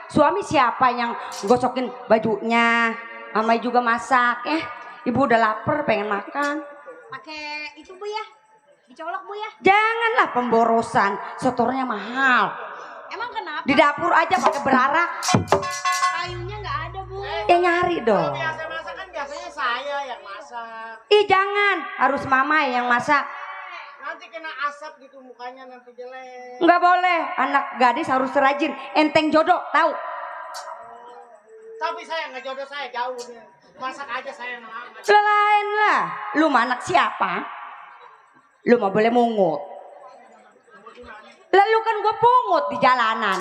suami siapa yang gosokin bajunya? Mamai juga masak. Ibu udah lapar pengen makan. Pakai itu Bu ya. Dicolok Bu ya. Janganlah pemborosan. Setornya mahal. Emang kenapa? Di dapur aja pakai berarak. Kayunya nggak ada Bu. Ya nyari dong. Biasa masak kan biasanya saya yang masak. Ih jangan. Harus mama yang masak. Nanti kena asap gitu mukanya nanti jelek. Nggak boleh. Anak gadis harus rajin. Enteng jodoh tahu. Tapi saya nggak jodoh, saya jauh nih. Masak aja saya nggak. Lain lah. Lu mah anak siapa? Lu mah boleh mungut. Lalu kan gue pungut di jalanan.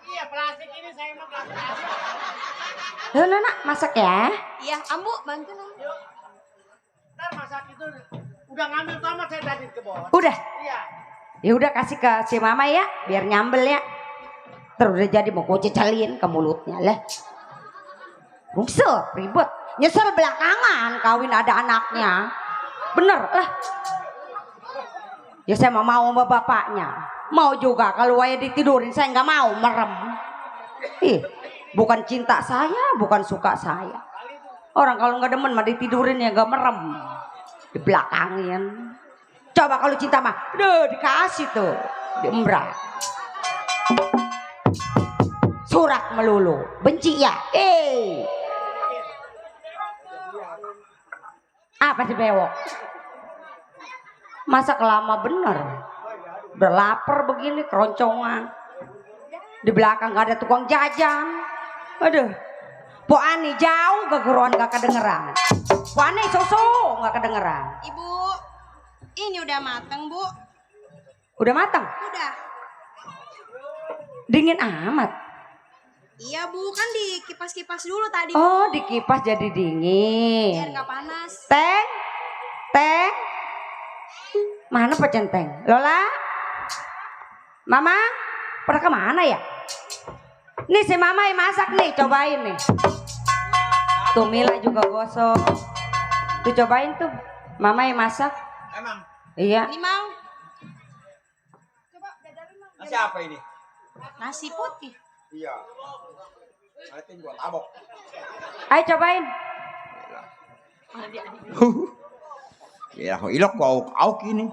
Iya plastik ini saya mah plastik. Lalu nak masak ya. Iya, Ambu bantu dong. Ntar masak itu udah ngambil tomat saya tadi ke bawah. Udah. Iya. Ya udah kasih ke si mama ya. Biar nyambel ya. Terus udah jadi mau gue cecalin ke mulutnya lah. Bungsel ribet. Nyesel belakangan kawin ada anaknya. Bener lah. Ya saya mau sama bapaknya. Mau juga kalau saya ditidurin saya nggak mau merem. Bukan cinta saya, bukan suka saya. Orang kalau nggak demen mah ditidurin ya nggak merem. Dibelakangin. Coba kalau cinta mah, dikasih tuh, diembrak. Surak melulu, benci ya. Apa sih bewok? Masak lama bener. Udah lapar begini keroncongan. Di belakang gak ada tukang jajan. Aduh. Po Ani jauh kegeruan gak kedengeran. Po Ani sosok gak kedengeran. Ibu, ini udah mateng Bu. Udah matang? Udah. Dingin amat. Iya Bu, kan dikipas-kipas dulu tadi. Oh Bu. dikipas jadi dingin. Biar nggak panas. Teng. Mana pecenteng? Lola? Mama? Pada kemana ya? Nih si mama yang masak nih, cobain nih. Tuh Mila juga gosok. Tuh cobain tuh. Mama yang masak. Emang? Iya. Ini Mang. Coba jajarin Mang. Nasi apa ini? Nasi putih. Iya. Nanti gua tabok. Ayo cobain. Ya, ilok kau ini.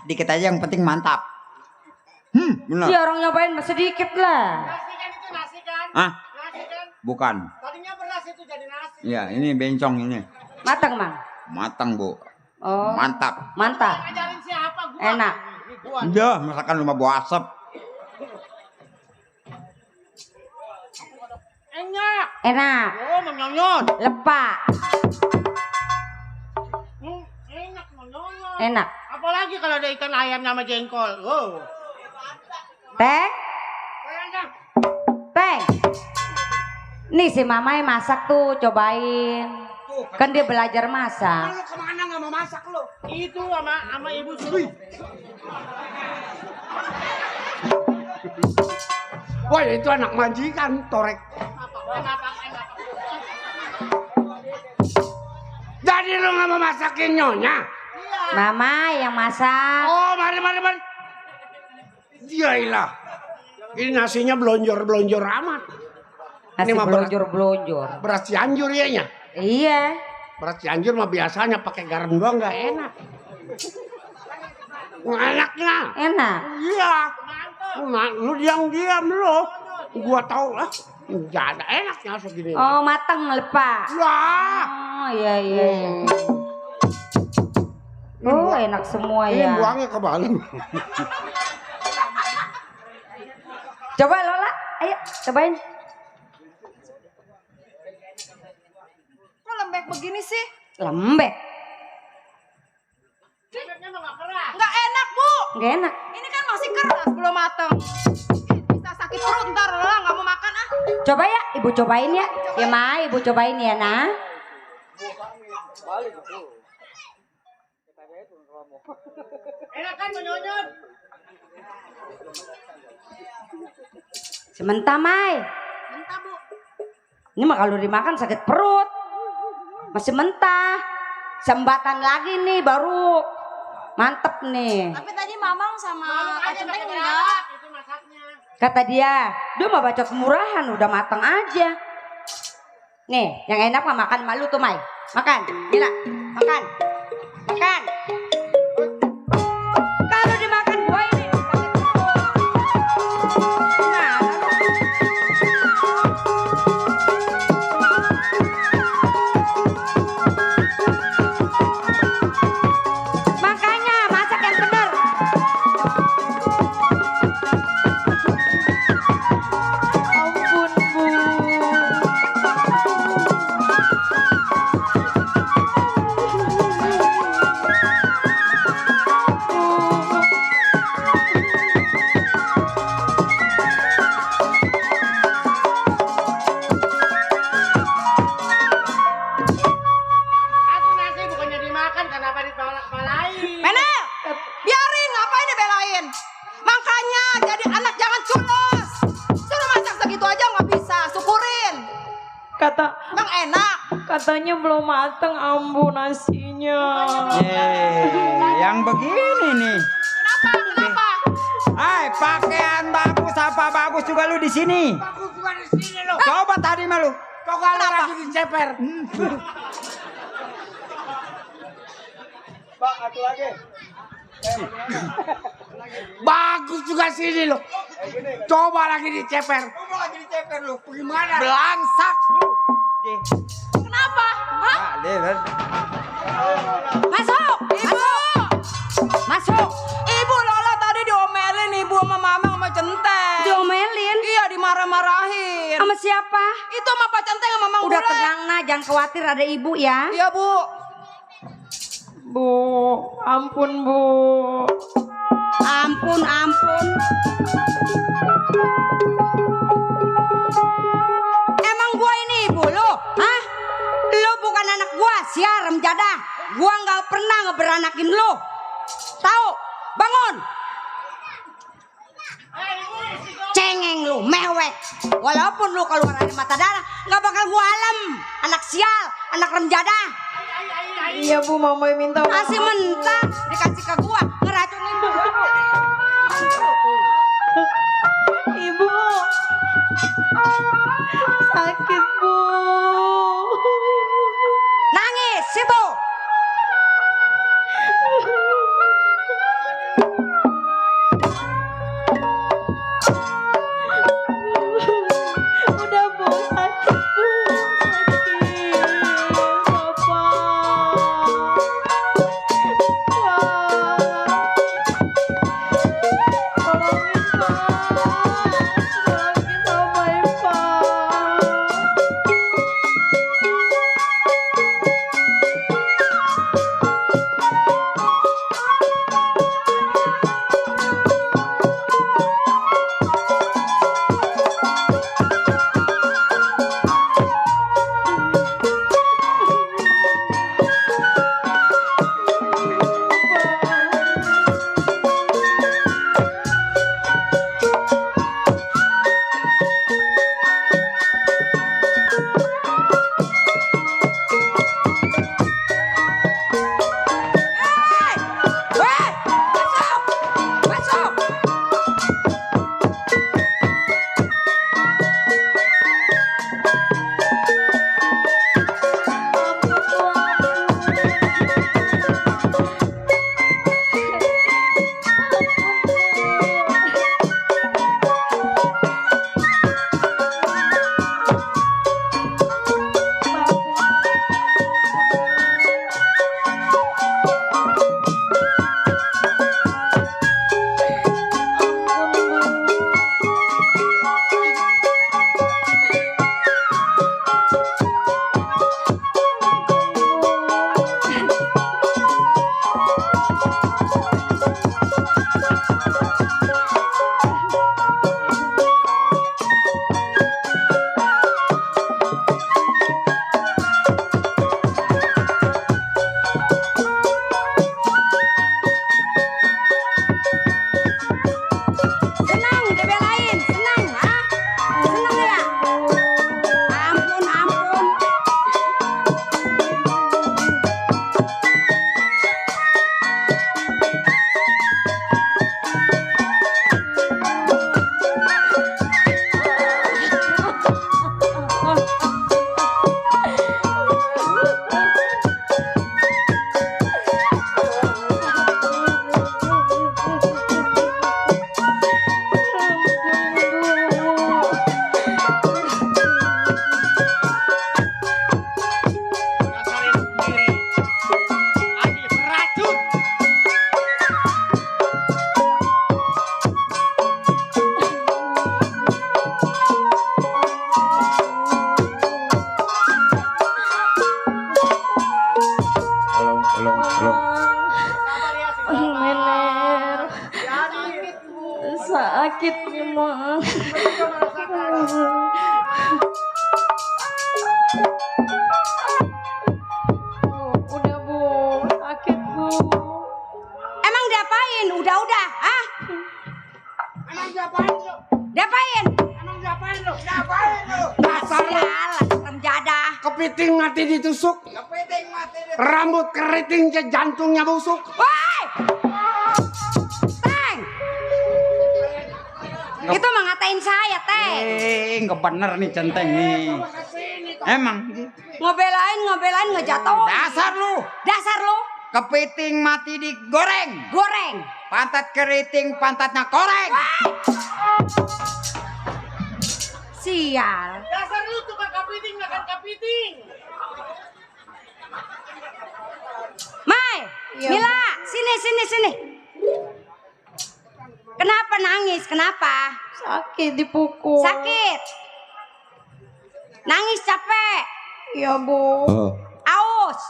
Dikit aja yang penting mantap. Benar. Si orang nyobain masih sedikit lah. Nasi kan itu nasi kan? Ah, Nasi kan? bukan. Tadinya beras itu jadi nasi. Ya, ini bencong ini. Matang mang. Matang, Bu. Oh. Mantap. Mantap. Ajarin siapa gua? Enak. Ini gua. Iya, masakan rumah bau asap. Enak. Enak. Oh, menyonyot. Lepak. Enak menyonyot. Enak. Apalagi kalau ada ikan ayam sama jengkol. Oh. Teng. Enak. Teng. Nih si mama yang masak tuh, cobain. Kan dia belajar masak. Lu kemana nggak mau masak lu? Itu sama ibu suruh. Wah itu anak majikan torek. Jadi lu nggak mau masakin nyonya? Mama yang masak. Oh mari. Iyalah. Ini nasinya blonjor amat. Nasi Ini mah belonjor. Beras Cianjur ya nya. Iya. Beras Cianjur mah biasanya pakai garam doang nggak enak. Enaknya. Enak. Iya. Nah, lu diam lu. Gua tahu lah. Nggak ada enaknya segini. Oh, matang lepas. Wah. Oh, iya. Oh, enak semua Ini ya. buangnya ke Bali. Coba Lola, ayo cobain. Kok lembek begini sih? Lembek. Nggak enak, Bu. Nggak enak. Ini kan masih keras, belum mateng. Bisa sakit perut ntar, Lola nggak mau makan ah. Coba ya, Ibu cobain ya. Ya, Ma, Ibu cobain ya, nah. Enak kan menyonyot? Sementara, Mai. Mentah, Bu. Ini mah kalau dimakan sakit perut. Masih mentah. Sembatan lagi nih baru. Mantep nih. Tapi tadi Mamang sama Pak Centeng enggak. Kata dia mah bacot murahan udah matang aja. Nih, yang enak mah makan malu tuh, Mai. Makan, gila. Makan. Kalau dimakan gua ini sakit perut. Nah, makanya masak yang bener. Ampun, Bu. Aku nasi bukannya dimakan, kenapa dipalain? Menel, biarin ngapain dibelain? Makanya jadi anak jangan culus. Suruh masak segitu aja nggak bisa, syukurin. Bang enak. Katanya belum mateng ambu nasinya. Yang begini nih. Kenapa? Hai, pakaian bagus apa bagus juga lu di sini. Aku juga di sini loh. Coba tadi malu. Kok kalau lagi diceper? Bagus juga sini loh. Coba lagi diceper. Coba lagi diceper lu. Gimana? Belangsak. Kenapa? Hah? Masuk, Ibu. Masuk. Ibu Lola tadi diomelin Ibu sama Mama sama Centeng. Diomelin Iya dimarah-marahin. sama siapa? Itu sama Pak Centeng sama Mang Udah Bule. tenang nah, jangan khawatir ada Ibu ya. Iya Bu. Bu, ampun Bu. Ampun. Emang gua ini ibu lu? Hah? Lu bukan anak gua, siar remjadah. Gua nggak pernah ngeberanakin lu. Tahu? Bangun. Cengeng lu, mewek. Walaupun lu keluar dari mata darah, nggak bakal gua alam. Anak sial, anak remjadah. Iya Bu, Mama minta maaf. Masih mentah dikasih ke gua, ngeracunin gua. Ibu, sakit Bu. Nangis situ. Udah Bu, sakit Bu, sakit. Papa. Senang dibelain, senang, ah? Senang ya? Ampun, ampun. Rasain sendiri. Adi beracun. Mener. Sakit emang. Udah Bu, sakit Bu. Emang diapain? Udah, ah? Emang diapain lu? Diapain? Emang diapain lu? Diapain lu? Sialan, rem jadah. Kepiting mati ditusuk. Rambut keriting jantungnya busuk. Woi! Teng! Itu mah ngatain saya, Teng. Nggak bener nih centeng nih. Emang Ngobelain ngejatuh. Dasar lu. kepiting mati digoreng. Goreng. Pantat keriting, pantatnya koreng. Sial. Dasar lu tukang kepiting makan kepiting. Mai, Iya, Mila, sini. Kenapa nangis? Kenapa? Sakit dipukul. Sakit. Nangis capek. Iya Bu. Aus.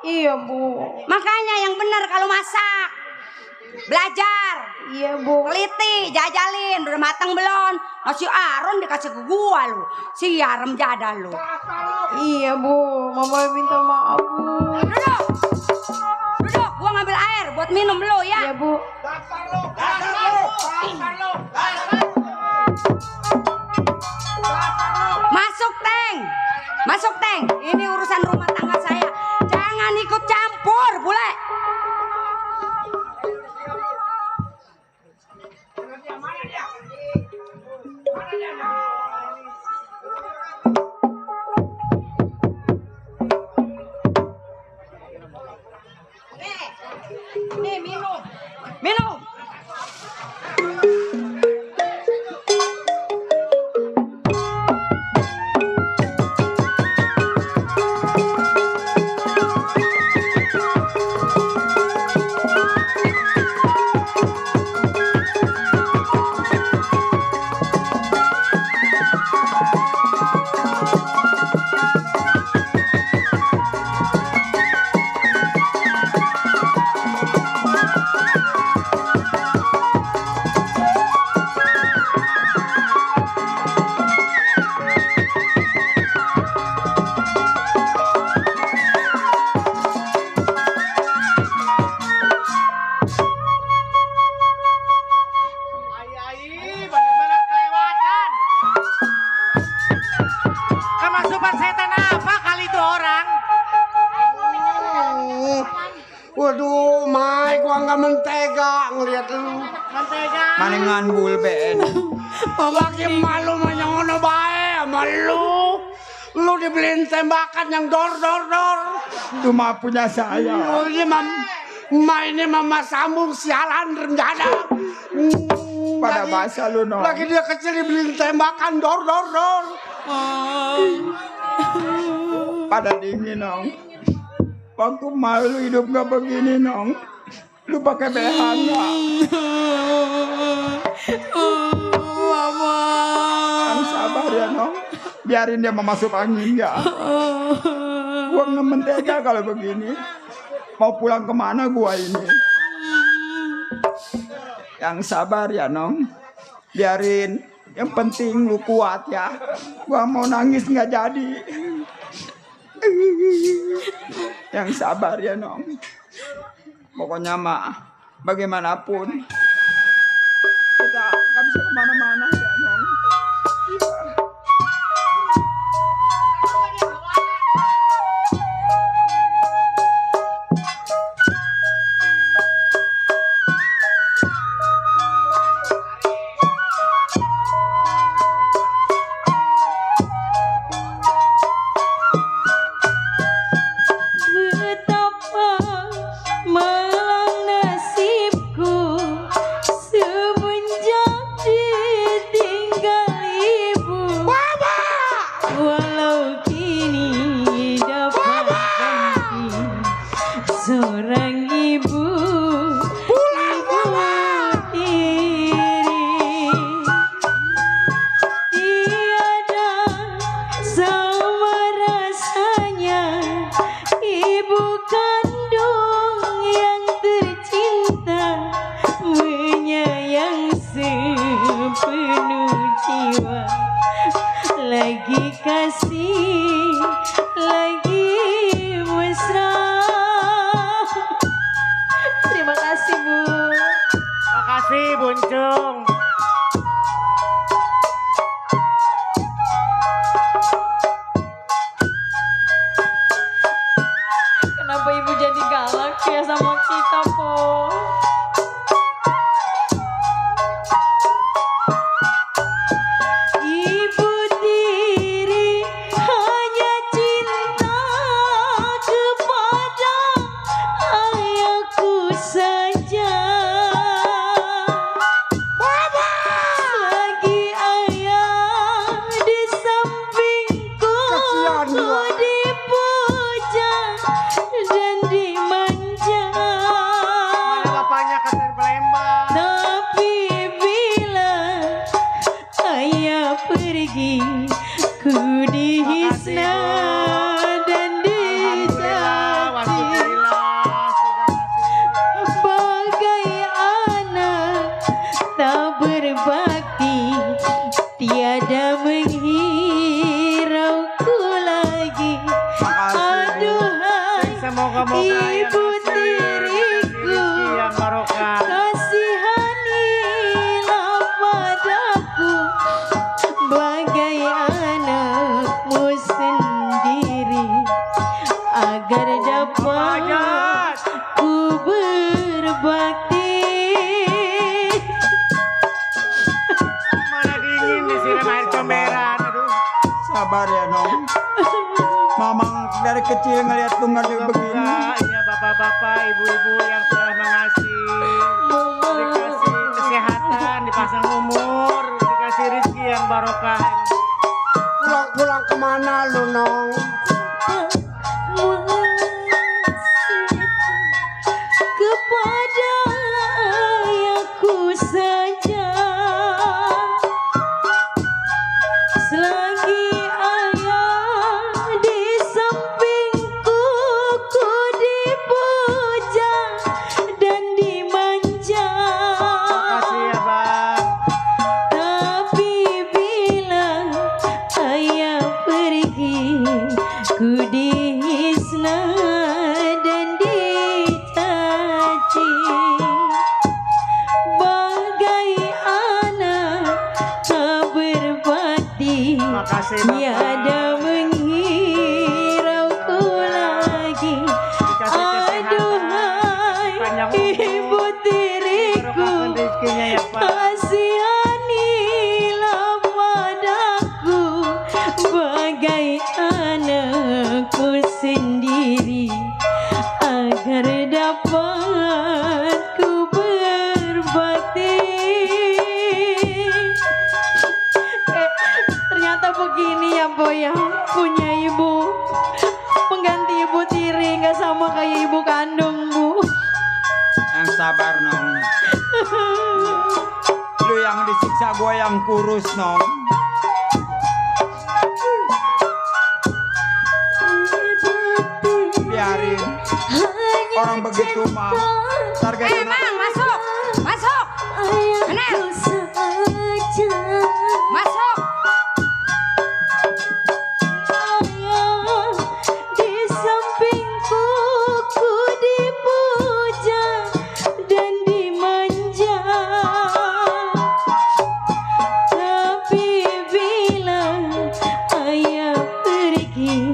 Iya Bu. Makanya yang benar kalau masak. Belajar. Iya Bu. Teliti, jajalin, udah matang belum? Nasi Aron dikasih ke gua lu. Siarem jadah lu. Iya Bu. Mama minta maaf Bu. Duduk, gua ngambil air buat minum lu ya. Iya Bu. Masuk, Teng. Ini urusan rumah tangga saya. Jangan ikut campur, bule. Nih, minum. maningan bulpen. Lagi malu menyono bae sama lu. Lu dibeliin tembakan yang dor. Itu mah punya saya. Oh, ini ini mama sambung sialan rencana. Pada bahasa lu Nong. Lagi dia kecil dibeliin tembakan dor. Pada dingin Nong. Waktu malu hidup gak begini Nong. Lu pakai BH nggak? Mama. Yang sabar ya Nong. Biarin dia masuk angin ya. Gua nggak mentega kalau begini. Mau pulang kemana gua ini? Yang sabar ya Nong. Biarin. Yang penting lu kuat ya. Gua mau nangis nggak jadi. Yang sabar ya Nong. Pokoknya mah bagaimanapun kita nggak bisa kemana-mana ya Nong. Betapa malang nasibku semenjak ditinggal ibu. Walau kini dapat ganti seorang ibu. Tiada sama rasanya ibu kandung yang tercinta, menyayang sepenuh jiwa, lagi kasih, lagi mesra. Terima kasih Bu. Makasih Buncung. Kenapa ibu jadi galak ya sama kita, Po? Ibu tiri hanya cinta kepada ayahku saja. Selagi ayah di sampingku, ku dipuja dan dimanja. Mana bapaknya kata di Palembang. Tapi bila ayah pergi, ku dihisna dan Alhamdulillah, dicaci. alhamdulillah. Bagai anak tak berbakti, tiada menghirauku lagi. Aduhai Semoga-moga ibu tiriku, yang barokah. kasihanilah padaku bagai anakmu sendiri, agar dapat ku berbakti. Mana dingin disiram air comberan. Aduh. Sabar ya Nong. Mamang dari kecil ngeliat lu nggak begini. Ya bapak-bapak, ibu-ibu yang telah mengasih, dikasih kesehatan, dipasang umur, dikasih rezeki yang barokah. Pulang kemana lu Nong? Kepada ayahku saja. Selagi ayah di sampingku, ku dipuja dan dimanja. Makasih ya Bang. Tapi bila ayah pergi, ku dihisna dan dicaci. Bagai anak tak berbakti, Makasih Bapak. tiada menghirauku lagi. Dikasih kesehatan, Aduhai panjang umur, ibu tiriku, barokahkan rezekinya ya Pak. kayak ibu kandung, Bu. Yang sabar Nong. Lu yang disiksa, gua yang kurus Nong. Biarin. Orang begitu mah. Targetnya Mang, masuk. Masuk. Kenal. Masuk. Di sampingku ku dipuja dan dimanja, tapi bila ayah pergi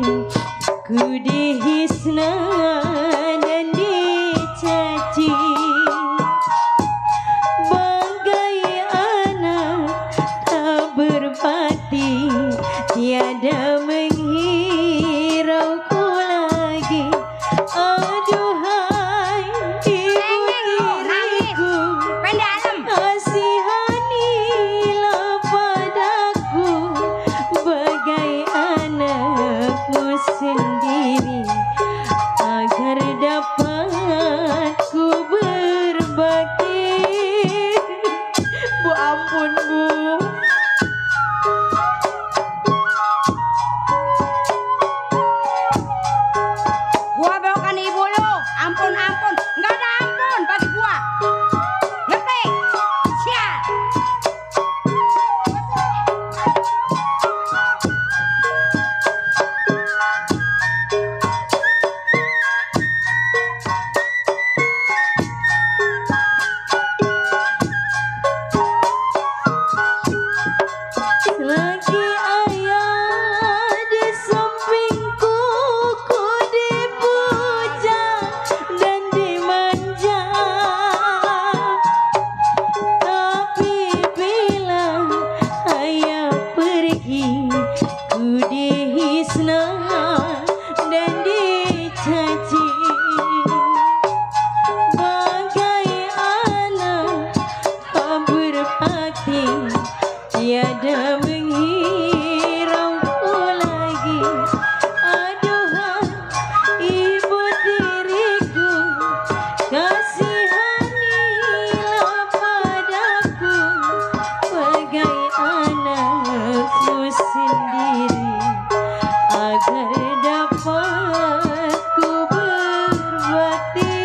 ku dihina dan dicaci, bagai anak tak berbakti, tiada menghirauku lagi. Aduhai ibu tiriku, Pendalem. kasihanilah padaku bagai anakmu sendiri, agar dapat ku berbakti. Bu, ampun Bu. Gua bawakan ibu lu. Ampun, ampun. Nggak ada ampun bagi gua. Ngerti? Siap. Selagi ayah di sampingku, ku dipuja dan dimanja, tapi bila ayah pergi ku dihina dan dicaci, bagai anak tak berbakti, tiada menghirauku lagi. Aduhai ibu tiriku, kasihanilah padaku bagai anakmu sendiri, agar dapat ku berbakti.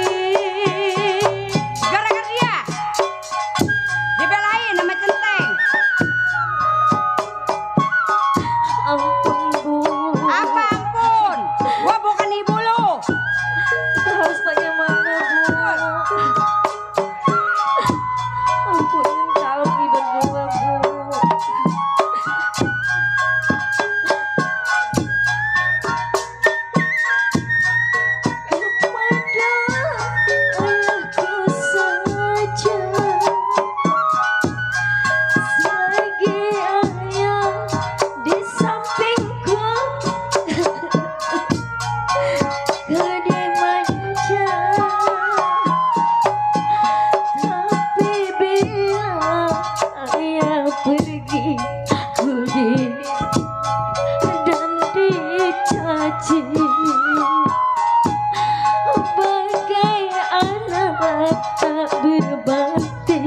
Gara-gara dia. Dibelain sama centeng. Ampun Bu. Apa ampun? Gua bukan ibu lu. Kita harus bagaimana Bu? Ampunin kami berdua Bu. Kepada ayahku saja, selagi ayah di sampingku, ku dimanja, tapi bila ayah pergi ku dan dicaci, bagai anak tak berbakti,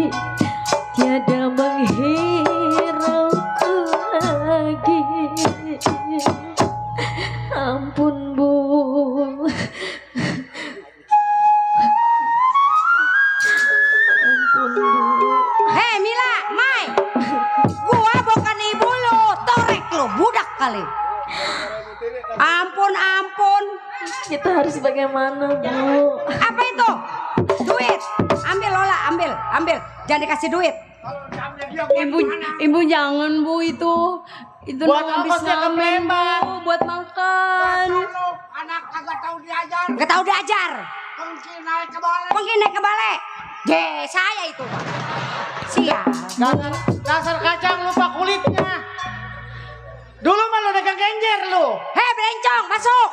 tiada menghirauku lagi. Ampun Bu. Ampun Bu. Hei Mila, Mai. Gua bukan ibu lu. Torek lu, budak kali. Ampun, ampun. Kita harus bagaimana Bu? Apa itu? Duit. Ambil Lola, ambil, ambil. Jangan dikasih duit. Ibu jangan Bu, itu Buat Nang apa habis sih ke ngamen, Palembang? Bu, buat makan. Anak kagak tahu diajar. Nggak tahu diajar. Pengki naik ke balik. Mungkin naik ke balai. Saya itu. Siap. Dasar kacang lupa kulitnya. Dulu mah lu dagang genjer lu. Hei Berencong, masuk.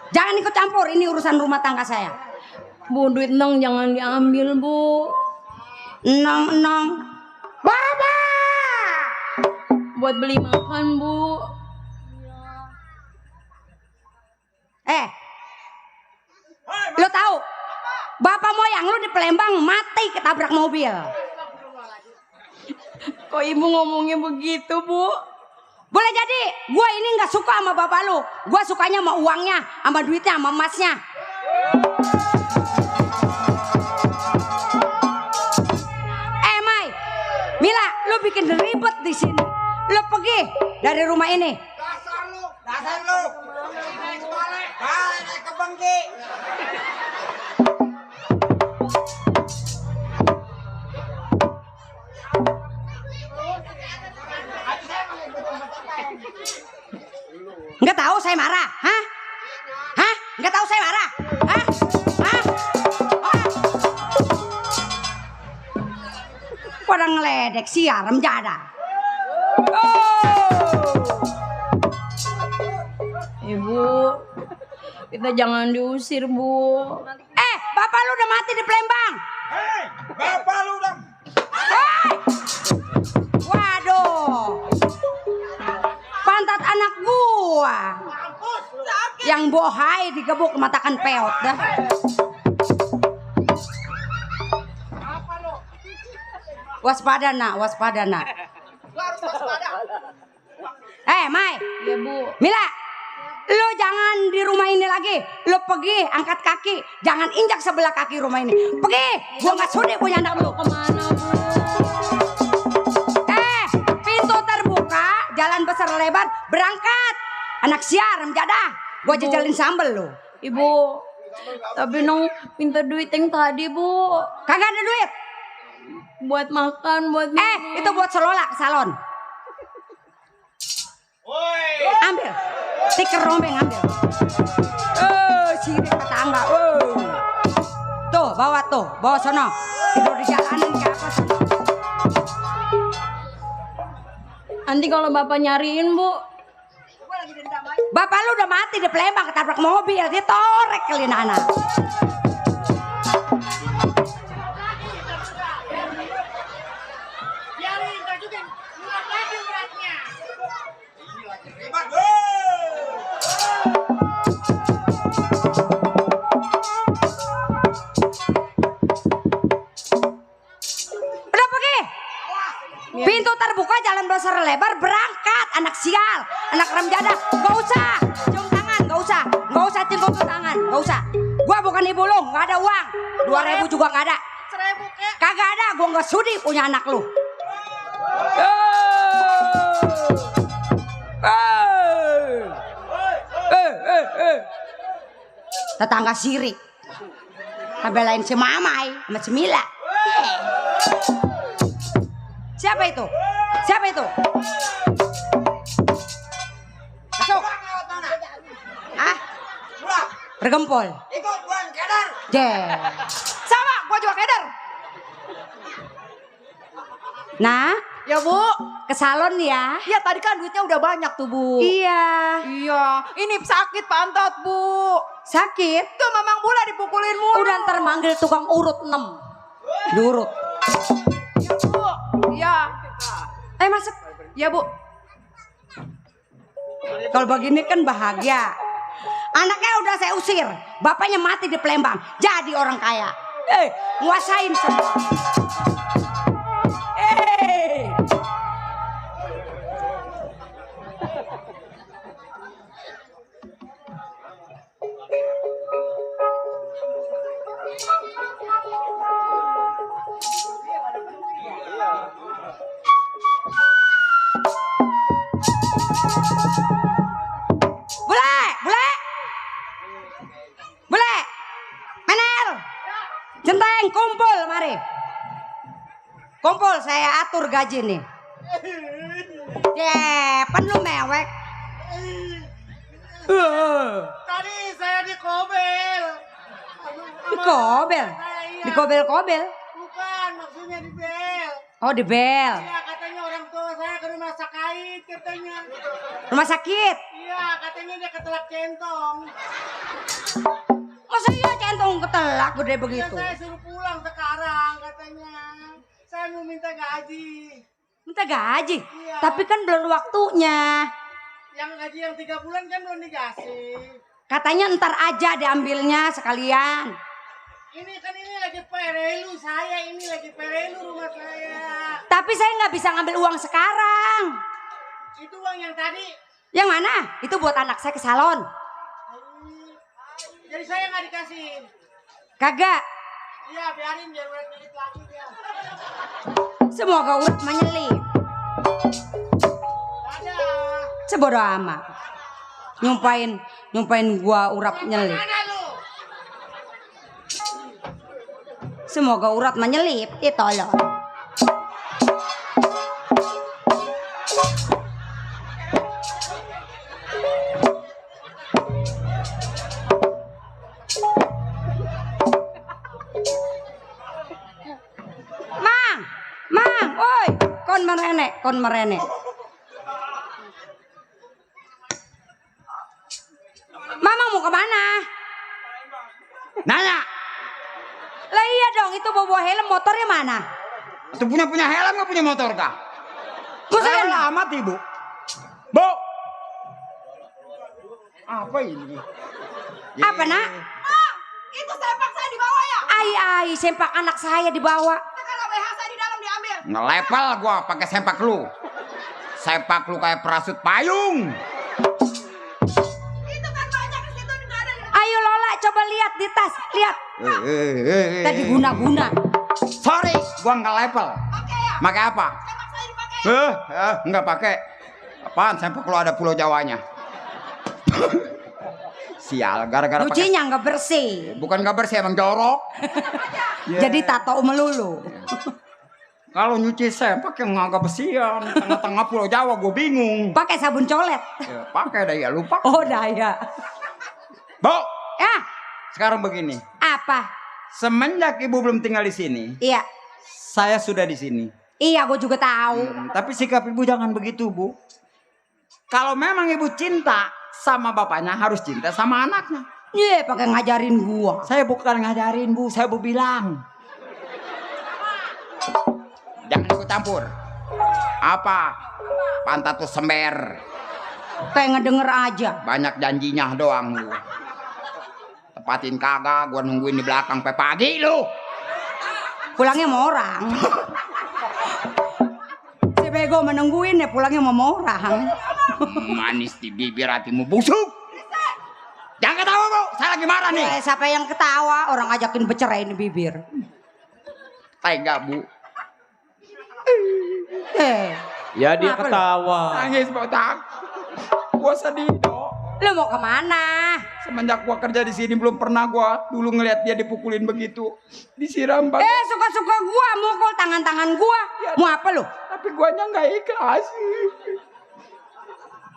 Jangan ikut campur, ini urusan rumah tangga saya. Bu, duit Nang jangan diambil Bu. Nong. Baba! Buat beli makan Bu. di Palembang mati ketabrak mobil. Kok ibu ngomongnya begitu, Bu? Boleh jadi, gua ini nggak suka sama bapak lu. Gua sukanya sama uangnya, sama duitnya, sama emasnya. Mai, Mila, lu bikin ribet di sini. Lu pergi dari rumah ini. Dasar lu. Balik ke Bengki. Nggak tahu saya marah, hah? Hah? Nggak tahu saya marah, hah? Hah? Oh. Pada ngeledek siaram jada. Ibu, kita jangan diusir, Bu. Bapak lu udah mati di Palembang. Bapak lu udah. Waduh. Pantat anak gua. Yang bohai digebuk matakan peot dah. Waspada nak, waspada nak. Mai. Ya, Bu. Mila, lu jangan di rumah ini lagi. Lu pergi, angkat kaki. Jangan injak sebelah kaki rumah ini. Pergi, gua nggak sudi punya anak lu. Kemana, Bu? Pintu terbuka, jalan besar lebar, berangkat. Anak siaram jadah. Gua jajalin sambel lu. Ibu, tapi Nong minta duit yang tadi, Bu. Kagak ada duit. Buat makan, buat minum. Itu buat selola ke salon. Ambil. Stiker rombeng ambil. Sirik tetangga. Tuh, bawa sono. Tidur di jalanan kayak apa sono. Nanti kalau Bapak nyariin, Bu. Bapak lu udah mati di Palembang ketabrak mobil, ditorek kali anak. Biarin, tak juga. Muat lagi beratnya. Udah pergi. Pintu terbuka, jalan besar lebar, berangkat. Anak sial, anak remjada. Gak usah cium tangan, gak usah cium tangan, gak usah. Gua bukan ibu lu, gak ada uang. 2.000 juga gak ada. 1.000 kek. Kagak ada, gua gak sudi punya anak lu. Tetangga sirik. Belain si Mamai sama si Mila. Siapa itu? Masuk. Bergempol. Ikut gua keder. Sama, gua juga keder. Nah, Ya, Bu. ke salon ya. Ya tadi kan duitnya udah banyak tuh, Bu. Iya. Iya, ini sakit pantat, Bu. Sakit. Tuh Mamang Bula dipukulin mulu. Udah ntar manggil tukang urut 6. Diurut. Ya, Bu. Iya. Masuk. Ya, Bu. Kalau begini kan bahagia. Anaknya udah saya usir. Bapaknya mati di Palembang. Jadi orang kaya. Nguasain semua. Bule. Menel. Centeng kumpul mari. Kumpul saya atur gaji nih. Pen lu mewek. Tadi saya dikobel. Dikobel. Dikobel-kobel. Bukan, maksudnya dibel. Oh, dibel. Iya, katanya orang tua saya ke rumah sakit katanya. Rumah sakit. Iya, katanya dia ketelak centong. Masa iya centong ketelak gede Ya, begitu? saya suruh pulang sekarang katanya. Saya mau minta gaji. Minta gaji. Iya. Tapi kan belum waktunya. Yang gaji yang 3 bulan kan belum dikasih. Katanya ntar aja diambilnya sekalian. ini lagi perelu saya, ini lagi perelu rumah saya. Tapi saya nggak bisa ngambil uang sekarang. Itu uang yang tadi. Yang mana? Itu buat anak saya ke salon. Jadi saya nggak dikasih. Kagak. Iya, biarin biar urat nyelip lagi dia. Semoga urat menyelip. Dadah. Sebodoh amat. Nyumpain gua urat nyelip. Mana lu? Semoga urat menyelip. Tolong. Mang, oi, kon merene. Mama mau kemana? Nanya. Lah iya dong, itu bawa helm motornya mana? Itu punya helm nggak punya motor kah? Maksudnya Selamat ibu. Bu. Apa ini? apa nak? Ah, itu sempak saya dibawa ya. Ai, sempak anak saya dibawa. Sekarang BH saya di dalam diambil. Ngelepel gua pakai sempak lu. Sempak lu kayak perasut payung. Itu kan banyak di situ nggak ada. Ayo Lola, coba lihat di tas, lihat. Tadi guna-guna. Sorry, gua ngelepel. Oke ya. Pakai apa? Sempak saya dipakai. Enggak pakai. Apaan sempak lu ada pulau Jawanya? Sial, gara-gara pakai. Nyucinya nggak bersih. Bukan nggak bersih, emang jorok. Jadi tato melulu. Kalau nyuci sempak yang nggak bersihan, tengah-tengah pulau Jawa gue bingung. Pakai sabun colet. Ya, pakai dah ya lupa. Oh daya. Bu, Ya, sekarang begini. apa? Semenjak ibu belum tinggal di sini, Iya. saya sudah di sini. Iya, gue juga tahu. Tapi sikap ibu jangan begitu, Bu. Kalau memang ibu cinta sama bapaknya, harus cinta sama anaknya. Iya, pakai ngajarin gua. Saya bukan ngajarin, Bu. Saya mau bilang. Jangan ikut campur. Apa? Pantat tuh sember. Kayak ngedenger aja. Banyak janjinya doang lu. Tepatin kagak, gua nungguin di belakang sampai pagi lu. Pulangnya sama orang. Si bego menungguin ya pulangnya sama orang. Manis di bibir hatimu busuk. Jangan ketawa, Bu. Saya lagi marah nih. Siapa yang ketawa? Orang ajakin bercerai di bibir. Tega, Bu. Ya dia Kenapa lu? ketawa. Nangis botak. Gua sedih, Dok. Lu mau kemana? Semenjak gua kerja di sini belum pernah gua dulu ngeliat dia dipukulin begitu. Disiram banget. Suka-suka gua mukul tangan-tangan gua. Mau apa lu? Tapi guanya nggak ikhlas.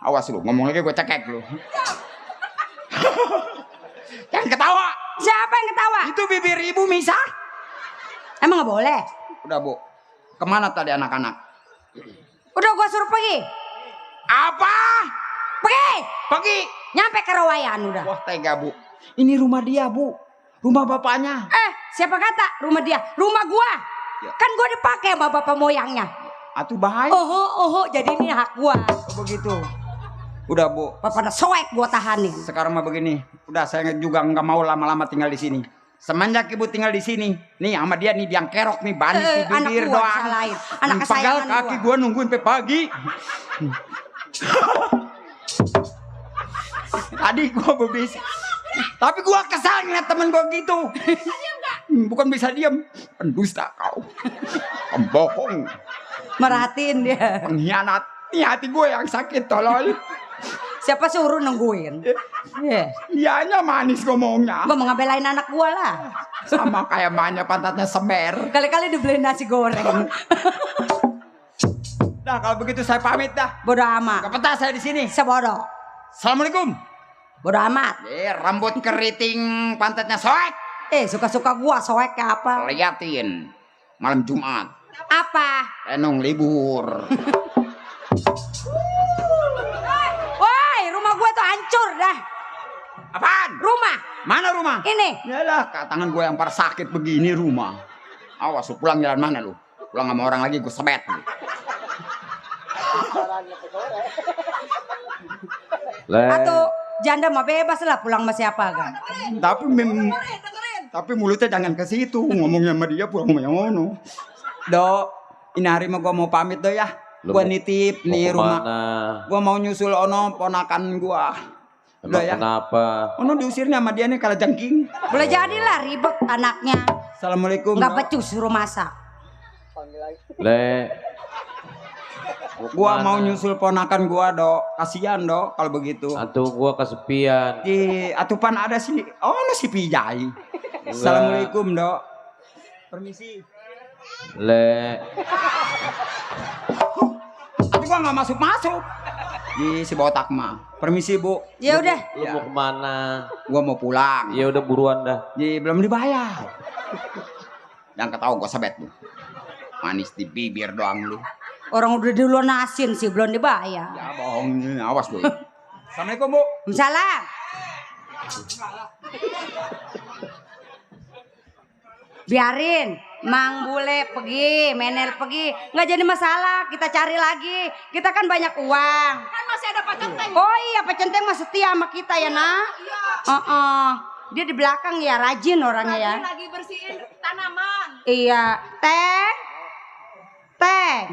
Awas lu, ngomong lagi gua cekek lu. Jangan ketawa. Siapa yang ketawa? Itu bibir ibu Misa. Emang nggak boleh? Udah, Bu. Kemana tadi anak-anak? Udah gua suruh pergi. Apa? Pergi. Pergi. Nyampe ke Rawayan udah. Wah, tega, Bu. Ini rumah dia, Bu. Rumah bapaknya. Siapa kata rumah dia? Rumah gua. Ya. Kan gua dipakai sama bapak moyangnya. Atuh bahaya. Jadi ini hak gua. Begitu. Udah, Bu. Bapak soek gua tahanin. Sekarang mah begini. Udah, saya juga nggak mau lama-lama tinggal di sini. Semenjak ibu tinggal di sini, nih sama dia nih biang kerok nih, banis di Anak bibir gua doang. disalahin. Anak Pegal kesayangan kaki gua. gua nungguin sampai pagi. Tadi gua berbisik. Tapi gua kesal ngeliat temen gua gitu. Bukan bisa diam. Pendusta kau. Pembohong. Merhatiin dia. Pengkhianat. Ini hati gue yang sakit, tolol. Siapa suruh nungguin? Ianya manis ngomongnya. Gua mau ngebelain anak gua lah. Sama kayak banyak pantatnya semer. Kali-kali dibeliin nasi goreng. Nah, kalau begitu saya pamit dah. Bodoh amat. Gak betah saya di sini. Sebodoh. Assalamualaikum. Bodoh amat. Rambut keriting, pantatnya soek. Suka-suka gua soek kayak apa? Liatin. Malam Jumat. Apa? Renung libur. Woi, rumah gua tuh hancur dah. Apaan? Rumah. Mana rumah? Ini. Yalah, tangan gue yang parah sakit begini rumah. Awas lu pulang jalan mana lu? Pulang sama orang lagi gue sebet. Atau janda mah bebas lah pulang sama siapa kan. Tapi Dengerin. Tapi mulutnya jangan ke situ, ngomongnya sama dia pulang yang ngono. Dok, ini hari mah gua mau pamit do ya. Lu Gua mau- nitip Mau nih rumah. kemana? Gua mau nyusul ono ponakan gua. Emang Udah ya. kenapa? Ono diusirnya sama dia nih kalau jengking. Boleh jadilah ribet anaknya. Assalamualaikum. Nggak Dok. becus suruh masak. Le. Gua kemana? mau nyusul ponakan gua, Dok. Kasihan, Dok, kalau begitu. Atuh gua kesepian. Di atupan ada si si Pijai. Assalamualaikum, Dok. Permisi. Le. Tapi gua nggak masuk. Di si botak mah. Permisi, Bu. Ya udah. Lu mau kemana? Gua mau pulang. Ya udah buruan dah. Di belum dibayar. Jangan ketawa gua sabet lu. Manis di bibir doang lu. Orang udah dilunasin sih belum dibayar. Ya bohong, awas lu. Assalamualaikum, Bu. Salam. Biarin, Mang Bule pergi, Menel pergi, nggak jadi masalah. Kita cari lagi. Kita kan banyak uang. Kan masih ada Pak Centeng. Oh iya, Pak Centeng mah setia sama kita ya, Nak. Iya. Dia di belakang ya, rajin orangnya ya. Lagi bersihin tanaman. Iya, Teng. Teng.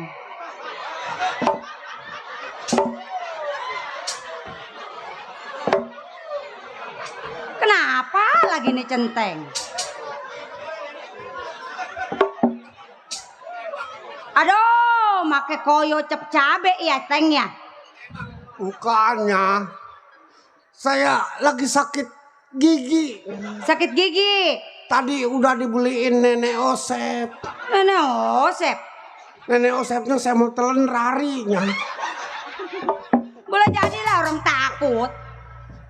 Kenapa lagi nih Centeng? Aduh, make koyo cep cabe ya Teng ya. Bukannya, saya lagi sakit gigi. Sakit gigi. Tadi udah dibeliin Nenek Osep. Nenek Osep. Nenek Osepnya saya mau telan rarinya. Boleh jadilah orang takut.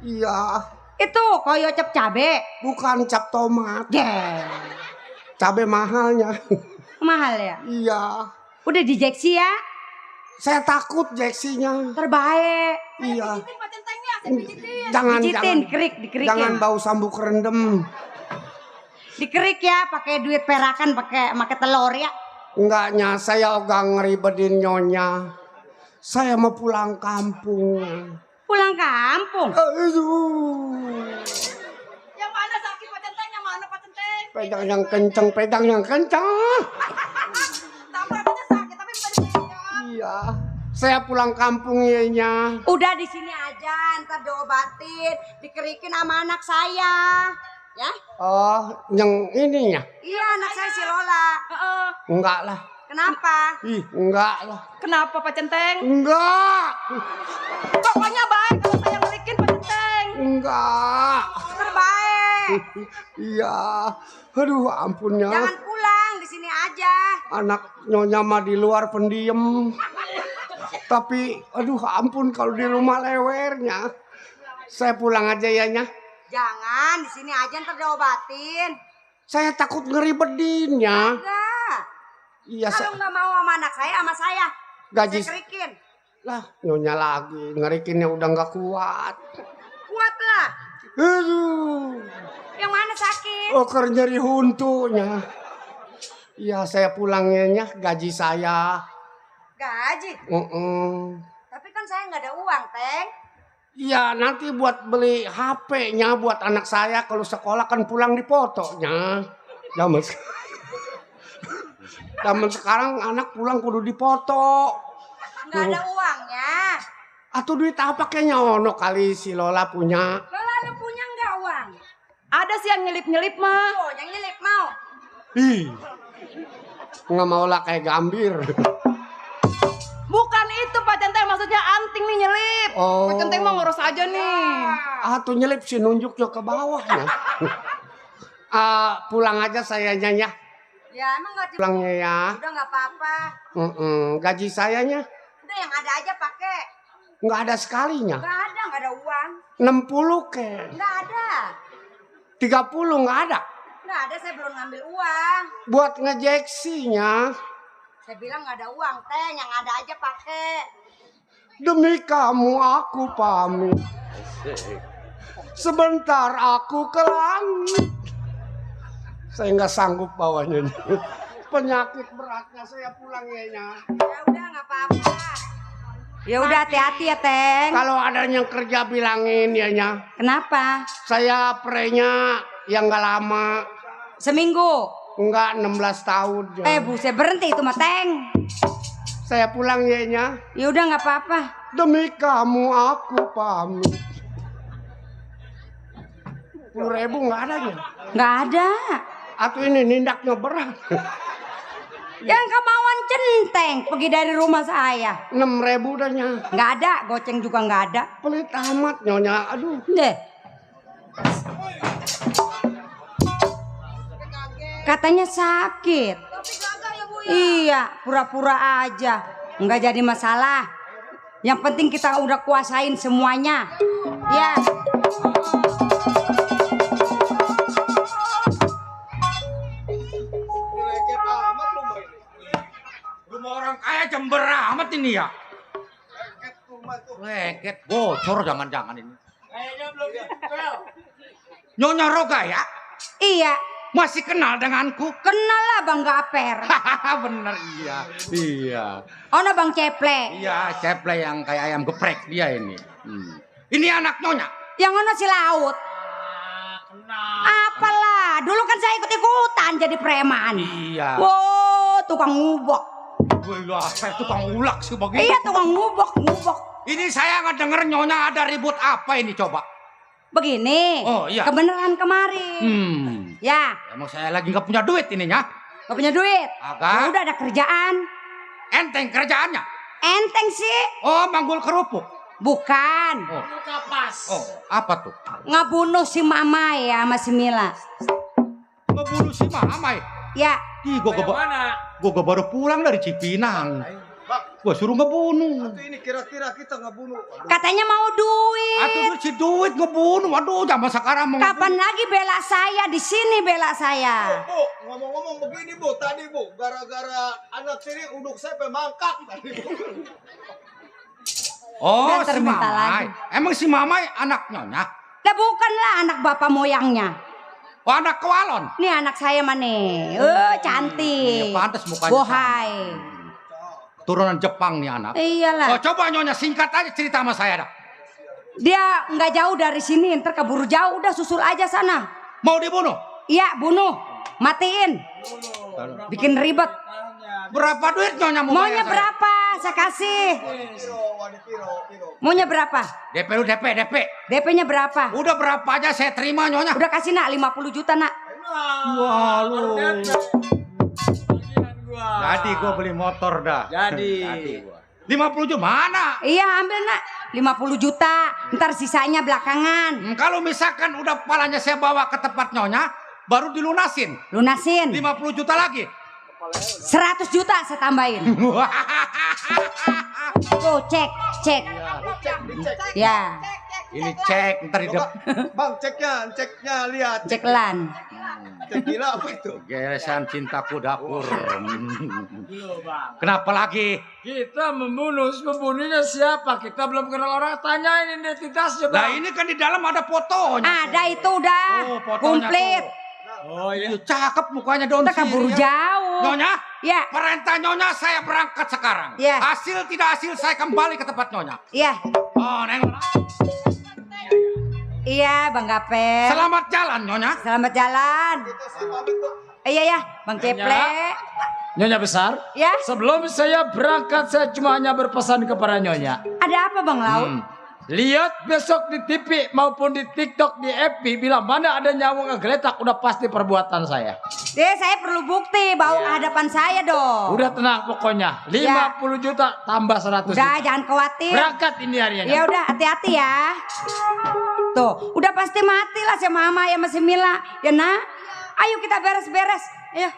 Iya, Itu koyo cep cabe. bukan cap tomat. Yeah. Cabe mahalnya. Mahal ya. Iya, Udah dijeksi ya. saya takut jeksinya. Terbaik. Iya. Pak Centengnya, saya pijitin. Jangan, Pijitin, jangan. dikerik Jangan ya. bau sambuk rendem. Dikerik ya, pakai duit perakan, pakai telur ya. Enggaknya, saya ogah ngeribedin nyonya. Saya mau pulang kampung. Pulang kampung. Aduh. Yang mana sakit Pak Centeng? Yang mana Pak Centeng? Pedang yang kenceng, pedang yang kenceng. Tabrakannya sakit tapi bukan jadinya. Iya, saya pulang kampung ya. Udah di sini aja, ntar diobatin, dikerikin sama anak saya. Ya? Oh, yang ini ya? Iya, anak saya si Lola. Enggak lah. Kenapa? Ih, enggak lah. Kenapa Pak Centeng? Enggak. Pokoknya baik kalau saya ngelikin Pak Centeng. Enggak. Terbaik. Iya. Aduh, ampun ya. Jangan pulang, di sini aja. Anak nyonya mah di luar pendiem. Tapi, aduh ampun kalau di rumah lewernya. Saya pulang aja ya, Nya. Jangan, di sini aja ntar diobatin. Saya takut ngeribedinnya. Enggak. Iya, Kalau nggak mau sama anak saya, sama saya. gaji. Saya kerikin. Lah, nyonya lagi. Ngerikinnya udah nggak kuat. Kuat lah. Aduh. Yang mana sakit? Oh, nyeri huntunya. Iya, saya pulangnya Nya, gaji saya. Gaji. Tapi kan saya nggak ada uang, Teng. Iya, nanti buat beli HP-nya buat anak saya kalau sekolah kan pulang dipotonya. Zaman sekarang anak pulang kudu dipoto. Nggak ada uangnya. Atau duit apa kayaknya ono kali si Lola punya. Lola lu punya nggak uang? Ada sih yang nyelip-nyelip mah. Oh, yang nyelip mau. Ih, nggak mau lah kayak gambir. Bukan itu Pak Centeng, maksudnya anting nih nyelip. Oh. Pak Centeng mah ngurus aja nih. Tuh nyelip si nunjuknya ke bawah ya. Pulang aja saya ya. Ya emang nggak Pulangnya ya. Udah nggak apa-apa. Gaji sayanya Udah yang ada aja pakai. nggak ada sekalinya. Nggak ada uang. 60 ke. Nggak ada. 30 nggak ada. Nggak ada, saya belum ngambil uang. Buat ngejeksinya. Saya bilang nggak ada uang, Teng. Yang ada aja pakai. Demi kamu aku pamit. Sebentar aku ke langit. Saya nggak sanggup bawanya. Penyakit beratnya saya pulang ya. Ya udah nggak apa-apa. Ya udah hati-hati ya, Teng. Kalau ada yang kerja bilangin ya. Kenapa? Saya prenya yang nggak lama. Seminggu. Enggak, 16 tahun. Buset, berhenti itu mah, Teng. Saya pulang ya, Nya. Ya udah nggak apa-apa. Demi kamu aku pamit. 10.000 nggak ada ya? Nggak ada. Atau ini nindaknya berat. Yang kemauan centeng pergi dari rumah saya. 6.000 dah, Nya. Nggak ada, goceng juga nggak ada. Pelit amat, Nyonya. Aduh. Deh. Katanya sakit. Iya, pura-pura aja. Nggak jadi masalah. Yang penting kita udah kuasain semuanya. Ya. Rumah orang kaya Jember amat ini ya. Leket bocor jangan-jangan ini. Nyonya Roga ya? Iya. Masih kenal denganku? Kenal lah Bang Gaper. Bener iya. Iya. Ona Bang Ceple. Iya, Ceple yang kayak ayam geprek dia ini. Ini anak Nyonya. Yang ono si Laut. Apalah, dulu kan saya ikut-ikutan jadi preman. Iya. Wow, tukang ngubok. Wah, saya tukang ulak sih begitu. Iya, tukang ngubok. Ini saya nggak denger Nyonya ada ribut apa ini coba. Begini. Oh, iya. Kebenaran kemarin. Ya. Emang saya lagi nggak punya duit ininya. Gak punya duit? Agak. Udah ada kerjaan. Enteng kerjaannya. Enteng sih. Oh, manggul kerupuk. Bukan. Oh, apa tuh? Ngebunuh si Mama ya sama si Mila. Ngebunuh si Mamai. Ya. Ih, gua baru pulang dari Cipinang. Gua suruh ngebunuh. Ini kira-kira kita ngebunuh. Katanya mau duit. Atuh si duit ngebunuh. Aduh, zaman sekarang mau. Kapan lagi bela saya? Di sini bela saya. Bu, ngomong-ngomong begini Bu, tadi Bu, gara-gara anak sini uduk saya pemangkak tadi Bu. Oh, Bentar, si bentar Mamai. lagi. Emang si Mamai anak Nyonya? Lah bukanlah anak bapak moyangnya. Oh, anak kewalon. Ini anak saya mana? Cantik. Iya, pantas mukanya Bohai. Turunan Jepang nih anak. Iyalah. Oh, coba Nyonya singkat aja cerita sama saya dah. Dia nggak jauh dari sini, ntar keburu jauh, udah susul aja sana. Mau dibunuh? Iya, bunuh, matiin, bikin ribet. Berapa duit Nyonya mau Maunya bayar saya? berapa? Saya kasih. Maunya berapa? DP lu DP. DP-nya berapa? Udah berapa aja saya terima Nyonya. Udah kasih nak 50 juta nak. Wah lu. Jadi gua beli motor dah. Jadi gua. 50 juta mana? Iya ambil nak 50 juta. Ntar sisanya belakangan. Kalau misalkan udah palanya saya bawa ke tempat Nyonya, baru dilunasin. Lunasin. 50 juta lagi. 100 juta saya tambahin. Tuh cek. Ya. Ini cek ntar di depan. Bang, ceknya lihat. Cek lan. Cek gila apa itu? Geresan cintaku dapur. Kenapa lagi? Kita membunuhnya siapa? Kita belum kenal orang, tanyain identitasnya, Nah Bang. ini kan di dalam ada fotonya. Ada itu udah. Oh, fotonya Komplit. tuh. Oh iya. Cakep mukanya daun Kita kabur sirih. jauh. Nyonya, Ya. perintah Nyonya saya berangkat sekarang. Ya. Hasil tidak hasil saya kembali ke tempat Nyonya. Iya. Oh, nengok. Iya, Bang Gaper. Selamat jalan Nyonya. Selamat jalan. Iya ya, Bang Ceple. Nyonya besar. Ya. Sebelum saya berangkat, saya cuma hanya berpesan kepada Nyonya. Ada apa Bang Laut? Lihat besok di TV maupun di TikTok, di FB, bila mana ada nyamuk ngegeletak, udah pasti perbuatan saya. Saya perlu bukti bawa ke hadapan saya dong. Udah tenang pokoknya. 50 juta tambah 100 Udah, juta. jangan khawatir. Berangkat ini harinya. Ya udah, hati-hati ya. Tuh, udah pasti mati lah si Mama ya masih Mila. Ya nak, ayo kita beres-beres. Ayo.